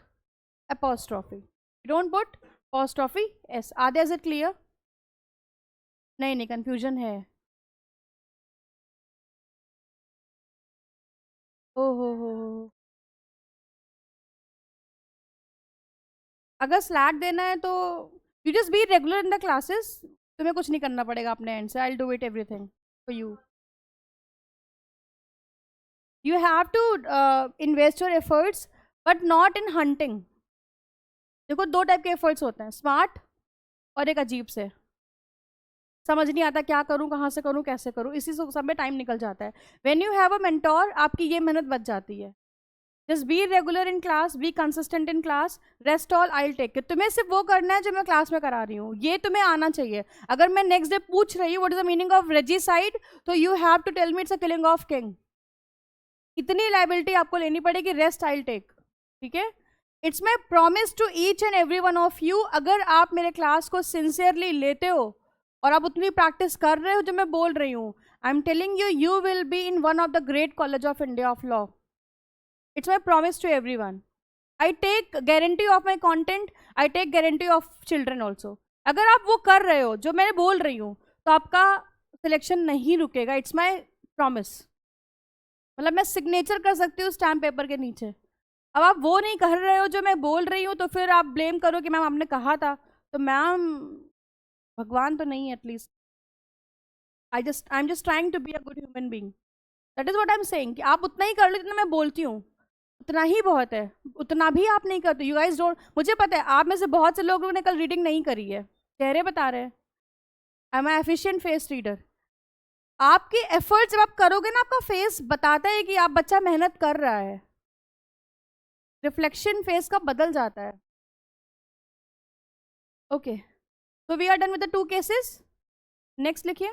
apostrophe, don't put apostrophe S. आधे, इज इट क्लियर? नहीं नहीं, कंफ्यूजन है। ओहो हो। अगर स्लैट देना है तो you just be regular in the classes, तुम्हें कुछ नहीं करना पड़ेगा अपने एंड से। I will do it everything for you. You have to invest your efforts, but not in hunting। देखो, 2 टाइप के एफर्ट्स होते हैं, स्मार्ट और एक अजीब से। समझ नहीं आता क्या करूं, कहाँ से करूं, कैसे करूं, इसी सब में टाइम निकल जाता है। When you have a mentor, आपकी ये मेहनत बच जाती है। Just be regular in class, be consistent in class, rest all I will take it. तुम्हें सिर्फ वो करना है जो मैं क्लास में करा रही हूँ, ये तुम्हें आना चाहिए। अगर मैं नेक्स्ट डे पूछ रही हूँ what is the meaning of regicide, तो you have to tell me it's a killing of king. इतनी लाइबिलिटी आपको लेनी पड़ेगी, रेस्ट आई विल टेक। ठीक है, it's my promise to each and every one of you. अगर आप मेरे क्लास को सिंसियरली लेते हो और आप उतनी प्रैक्टिस कर रहे हो जो मैं बोल रही हूँ, I am telling you, you will be in one of the great college of India of law. It's my promise to every one. I take guarantee of my content, I take guarantee of children also. अगर आप वो कर रहे हो जो मैं बोल रही हूँ तो आपका सिलेक्शन नहीं रुकेगा, इट्स माई प्रॉमिस। मतलब मैं सिग्नेचर कर सकती हूँ स्टैम्प पेपर के नीचे। अब आप वो नहीं कर रहे हो जो मैं बोल रही हूँ तो फिर आप ब्लेम करो कि मैम आपने कहा था, तो मैम भगवान तो नहीं है at least. I am just trying to be a good human being, that is what I am saying कि आप उतना ही कर लो जितना मैं बोलती हूँ, उतना ही बहुत है। उतना भी आप नहीं करते, यू गाइस डोंट। मुझे पता है आप में से बहुत से लोगों ने कल रीडिंग नहीं करी है, चेहरे बता रहे हैं। I am efficient face reader. आपकी एफर्ट जब आप करोगे ना, आपका फेस बताता है कि आप बच्चा मेहनत कर रहा है, रिफ्लेक्शन फेस का बदल जाता है। Okay, so we are done with the 2 cases. Next लिखिए।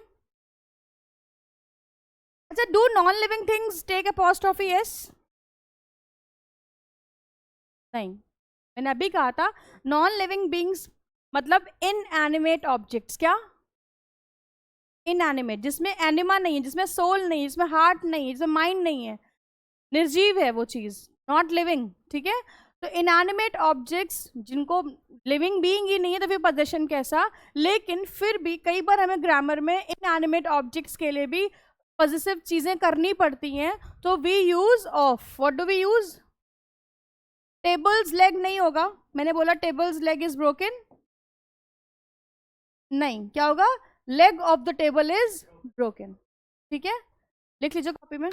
अच्छा, do non living things take apostrophe S? नहीं, मैंने अभी कहा था नॉन लिविंग बींग्स मतलब इनएनिमेट ऑब्जेक्ट्स। क्या इनएनिमेट? जिसमें एनिमा नहीं है, जिसमें सोल नहीं है, जिसमें हार्ट नहीं है, जिसमें माइंड नहीं है, निर्जीव है वो चीज, नॉट लिविंग। ठीक है, तो इनएनिमेट ऑब्जेक्ट्स जिनको लिविंग बीइंग ही नहीं है तो फिर पोजेशन कैसा? लेकिन फिर भी कई बार हमें ग्रामर में इनएनिमेट ऑब्जेक्ट्स के लिए भी पॉजिटिव चीजें करनी पड़ती हैं, तो we use of. What do we use? Tables leg नहीं होगा, मैंने बोला टेबल्स लेग इज ब्रोकन, नहीं, क्या होगा? Leg of the table is broken. ठीक है, लिख लीजिए कॉपी में,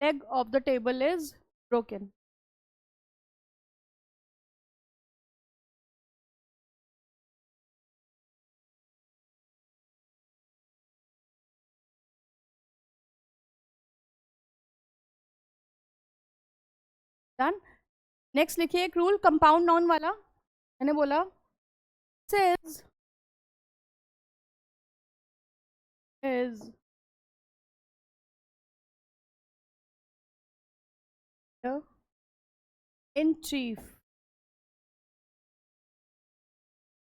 leg of the table is broken. Done. Next लिखिए एक रूल कंपाउंड नाउन वाला, मैंने बोला is is in chief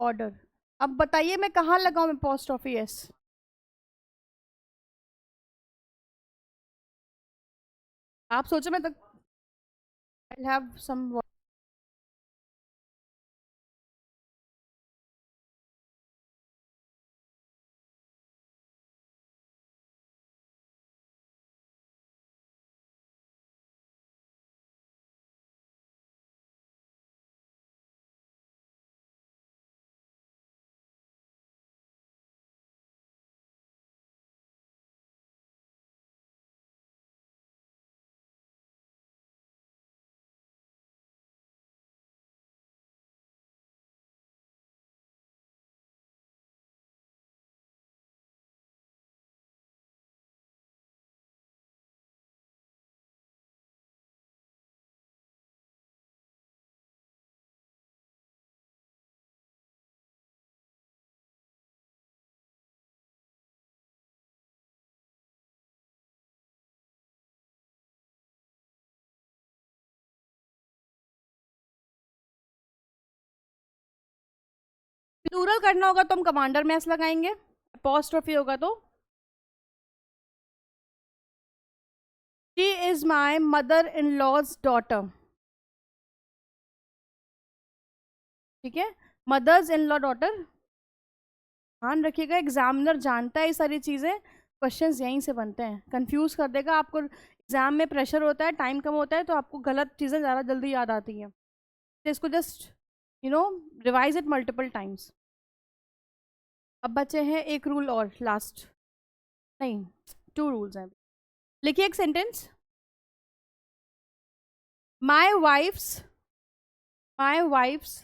order. अब बताइए मैं कहाँ लगाऊं मैं पोस्ट ऑफिस? आप सोचो मैं तो आई हैव सम। प्लूरल करना होगा तो हम कमांडर में एस लगाएंगे, अपोस्ट्रोफी होगा तो she is my mother in law's daughter. ठीक है, मदर्स इन लॉ डॉटर। ध्यान रखिएगा, एग्जामिनर जानता है ये सारी चीज़ें, क्वेश्चंस यहीं से बनते हैं, कंफ्यूज कर देगा आपको। एग्जाम में प्रेशर होता है, टाइम कम होता है, तो आपको गलत चीज़ें ज़्यादा जल्दी याद आती हैं, तो इसको just revise it multiple times. अब बचे हैं एक रूल और लास्ट, नहीं 2 रूल्स हैं। लिखिए एक sentence. My wife's my wife's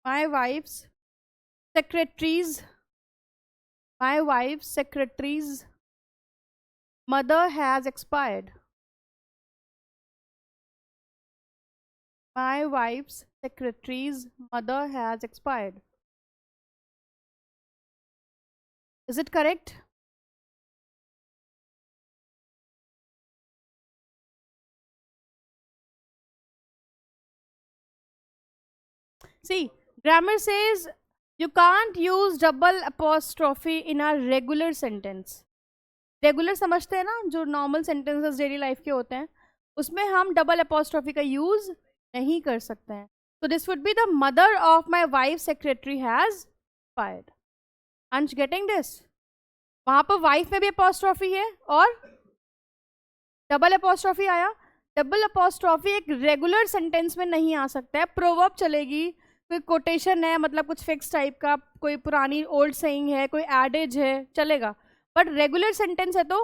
my wife's secretary's my wife's secretary's mother has expired. My wife's secretary's mother has expired. Is it correct? See, grammar says you can't use double apostrophe in a regular sentence. Regular समझते हैं ना, जो normal sentences daily life के होते हैं, उसमें हम double apostrophe का यूज नहीं कर सकते हैं. तो this would be the mother of my wife secretary has fired. अंश गेटिंग दिस? वहां पर वाइफ में भी अपोस्ट्रॉफी है और डबल अपोस्ट्रॉफी आया. डबल अपोस्ट्रॉफी एक रेगुलर सेंटेंस में नहीं आ सकता है. प्रोवर्ब चलेगी, कोई कोटेशन है, मतलब कुछ फिक्स टाइप का, कोई पुरानी ओल्ड सेइंग है, कोई एडेज है, चलेगा. बट रेगुलर सेंटेंस है तो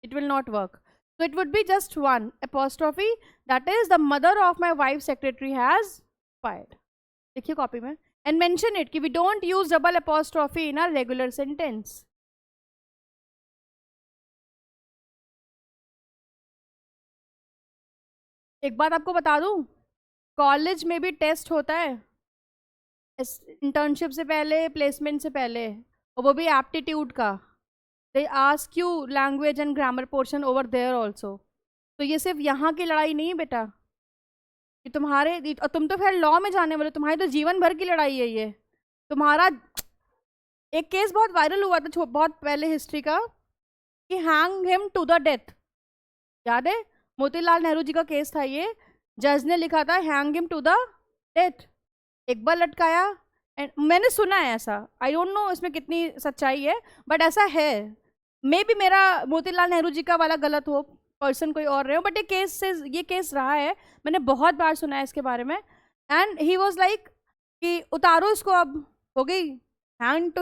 it will not work. So it would be just one apostrophe, that is the mother of my wife's secretary has fired. देखिए कॉपी में, and mention it कि we don't use double apostrophe in a regular sentence. एक बात आपको बता दूं, college में भी टेस्ट होता है इंटर्नशिप से पहले, प्लेसमेंट से पहले, और वो भी एप्टीट्यूड का. They ask you language and grammar portion over there also. तो ये सिर्फ यहाँ की लड़ाई नहीं है बेटा, कि तुम्हारे, और तुम तो फिर लॉ में जाने वाले, तुम्हारी तो जीवन भर की लड़ाई है ये. तुम्हारा एक केस बहुत वायरल हुआ था बहुत पहले हिस्ट्री का, कि hang him to the death. याद है? मोतीलाल नेहरू जी का केस था ये. जज ने लिखा था hang him to the death. एक बार लटकाया. एंड मैंने सुना है ऐसा, आई डोंट नो इसमें कितनी सच्चाई है, बट ऐसा है. मे भी मेरा मोतीलाल नेहरू जी का वाला गलत हो, पर्सन कोई और रहे हो, बट ये केस रहा है. मैंने बहुत बार सुना है इसके बारे में. एंड ही वॉज लाइक कि उतारो इसको, अब हो गई, hang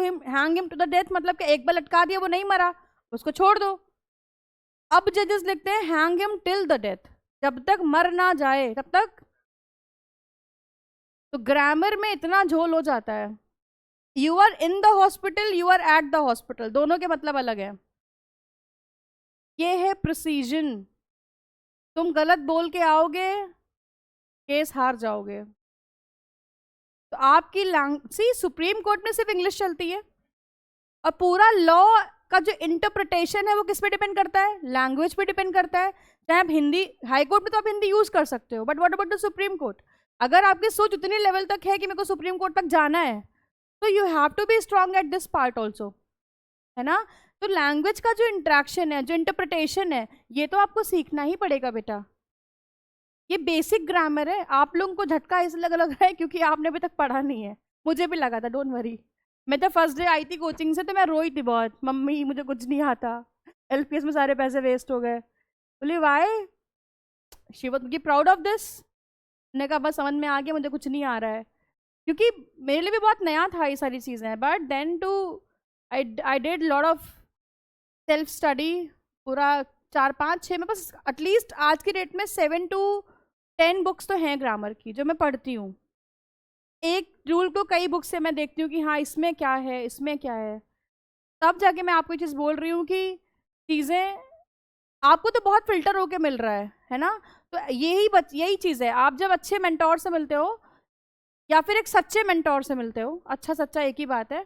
him to the death, मतलब कि एक बार लटका दिया, वो नहीं मरा, उसको छोड़ दो. अब जजेस लिखते हैं hang him till the death, जब तक मर ना जाए तब तक. तो ग्रामर में इतना झोल हो जाता है. You are in the hospital, you are at the hospital, दोनों के मतलब अलग है. ये है प्रिसीजन. तुम गलत बोल के आओगे, केस हार जाओगे. तो आपकी सी सुप्रीम कोर्ट में सिर्फ इंग्लिश चलती है, और पूरा लॉ का जो इंटरप्रिटेशन है वो किस पे डिपेंड करता है? लैंग्वेज पे डिपेंड करता है. चाहे आप हिंदी, हाई कोर्ट में तो आप हिंदी यूज कर सकते हो, but what about the supreme court? अगर आपकी सोच उतनी लेवल तक है कि मेरे को सुप्रीम कोर्ट तक जाना है, तो you have to be strong at this part also, है ना? तो लैंग्वेज का जो इंट्रैक्शन है, जो इंटरप्रिटेशन है, ये तो आपको सीखना ही पड़ेगा बेटा. ये बेसिक ग्रामर है. आप लोगों को झटका इसलिए लग रहा है क्योंकि आपने अभी तक पढ़ा नहीं है. मुझे भी लगा था, डोंट वरी. मैं तो फर्स्ट डे आई थी कोचिंग से, तो मैं रोई थी बहुत, मम्मी मुझे कुछ नहीं आता, एलपीएस में सारे पैसे वेस्ट हो गए. बोली why? She was proud of this. मैंने कहा बस समझ में आ गया, मुझे कुछ नहीं आ रहा है, क्योंकि मेरे लिए भी बहुत नया था ये सारी चीज़ें. But then too I did lot of self study. पूरा 4 5 6 में बस एटलीस्ट आज की डेट में 7 to 10 बुक्स तो हैं ग्रामर की जो मैं पढ़ती हूँ. एक रूल को कई बुक से मैं देखती हूँ कि हाँ इसमें क्या है, इसमें क्या है, तब जाके मैं आपको ये चीज़ बोल रही हूँ कि चीज़ें आपको तो बहुत फिल्टर होके मिल रहा है ना? तो यही चीज़ है. आप जब अच्छे मेंटोर से मिलते हो, या फिर एक सच्चे मेंटोर से मिलते हो, अच्छा सच्चा एक ही बात है,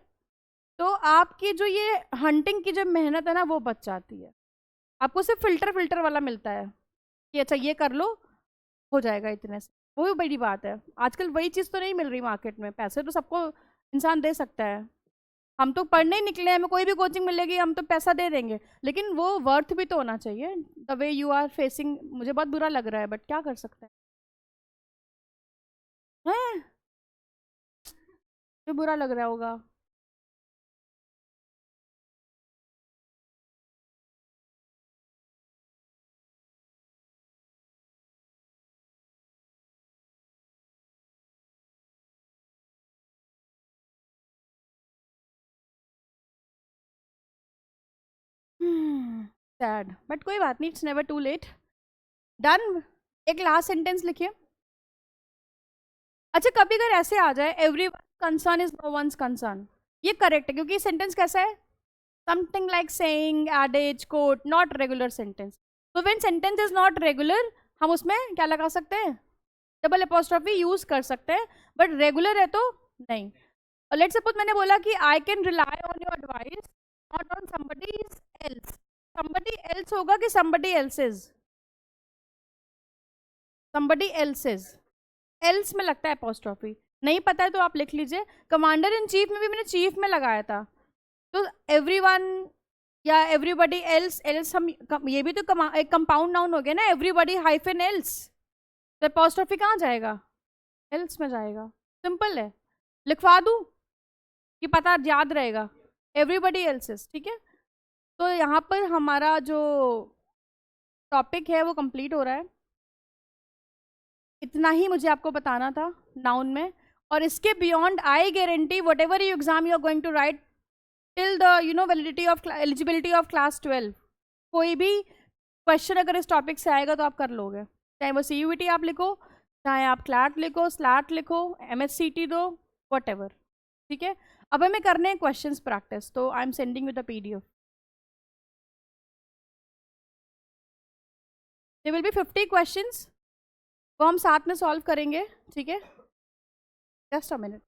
तो आपकी जो ये हंटिंग की जो मेहनत है ना, वो बच जाती है. आपको सिर्फ फिल्टर वाला मिलता है कि अच्छा ये कर लो, हो जाएगा इतने से. वो भी बड़ी बात है. आजकल वही चीज़ तो नहीं मिल रही मार्केट में. पैसे तो सबको इंसान दे सकता है. हम तो पढ़ने ही निकले हैं, हमें कोई भी कोचिंग मिलेगी हम तो पैसा दे देंगे, लेकिन वो वर्थ भी तो होना चाहिए. The way you are facing, मुझे बहुत बुरा लग रहा है, बट क्या कर सकते हैं? तो बुरा लग रहा होगा. सैड, बट कोई बात नहीं, it's never too late. Done. एक लास्ट सेंटेंस लिखिए. अच्छा, कभी अगर ऐसे आ जाए every concern is no one's concern, ये करेक्ट है क्योंकि सेंटेंस कैसा है? Something like saying, adages, quote, not regular sentence. तो when sentence is not regular, हम उसमें क्या लगा सकते हैं? डबल अपोस्ट्रोफी यूज कर सकते हैं. बट रेगुलर है तो नहीं. और लेट्स सपोज मैंने बोला कि I can rely on your advice, not on somebody else. Somebody else होगा कि somebody else's? Somebody else's. Else में लगता है अपोस्ट्रोफी. नहीं पता है तो आप लिख लीजिए. कमांडर इन चीफ में भी मैंने चीफ में लगाया था. तो एवरीवन, या एवरीबडी एल्स, एल्स हम ये भी तो एक कंपाउंड नाउन हो गया ना, एवरीबडी हाइफन एल्स, तो अपॉस्ट्रोफी कहाँ जाएगा, एल्स में जाएगा। सिंपल है, लिखवा दूँ कि पता याद रहेगा, एवरीबडी एल्सेस, ठीक है। तो यहाँ पर हमारा जो टॉपिक है वो कंप्लीट हो रहा है। इतना ही मुझे आपको बताना था नाउन में, और इसके beyond I guarantee whatever you exam you are going to write till the validity of eligibility of class 12, कोई भी क्वेश्चन अगर इस टॉपिक से आएगा तो आप कर लोगे, चाहे वो CUET आप लिखो, चाहे आप क्लैट लिखो, स्लैट लिखो, MSCT दो, वट एवर, ठीक है। अब हमें करने हैं क्वेश्चंस प्रैक्टिस, तो I am sending with the PDF। They will be 50 questions, वो हम साथ में सॉल्व करेंगे, ठीक है। Just a minute.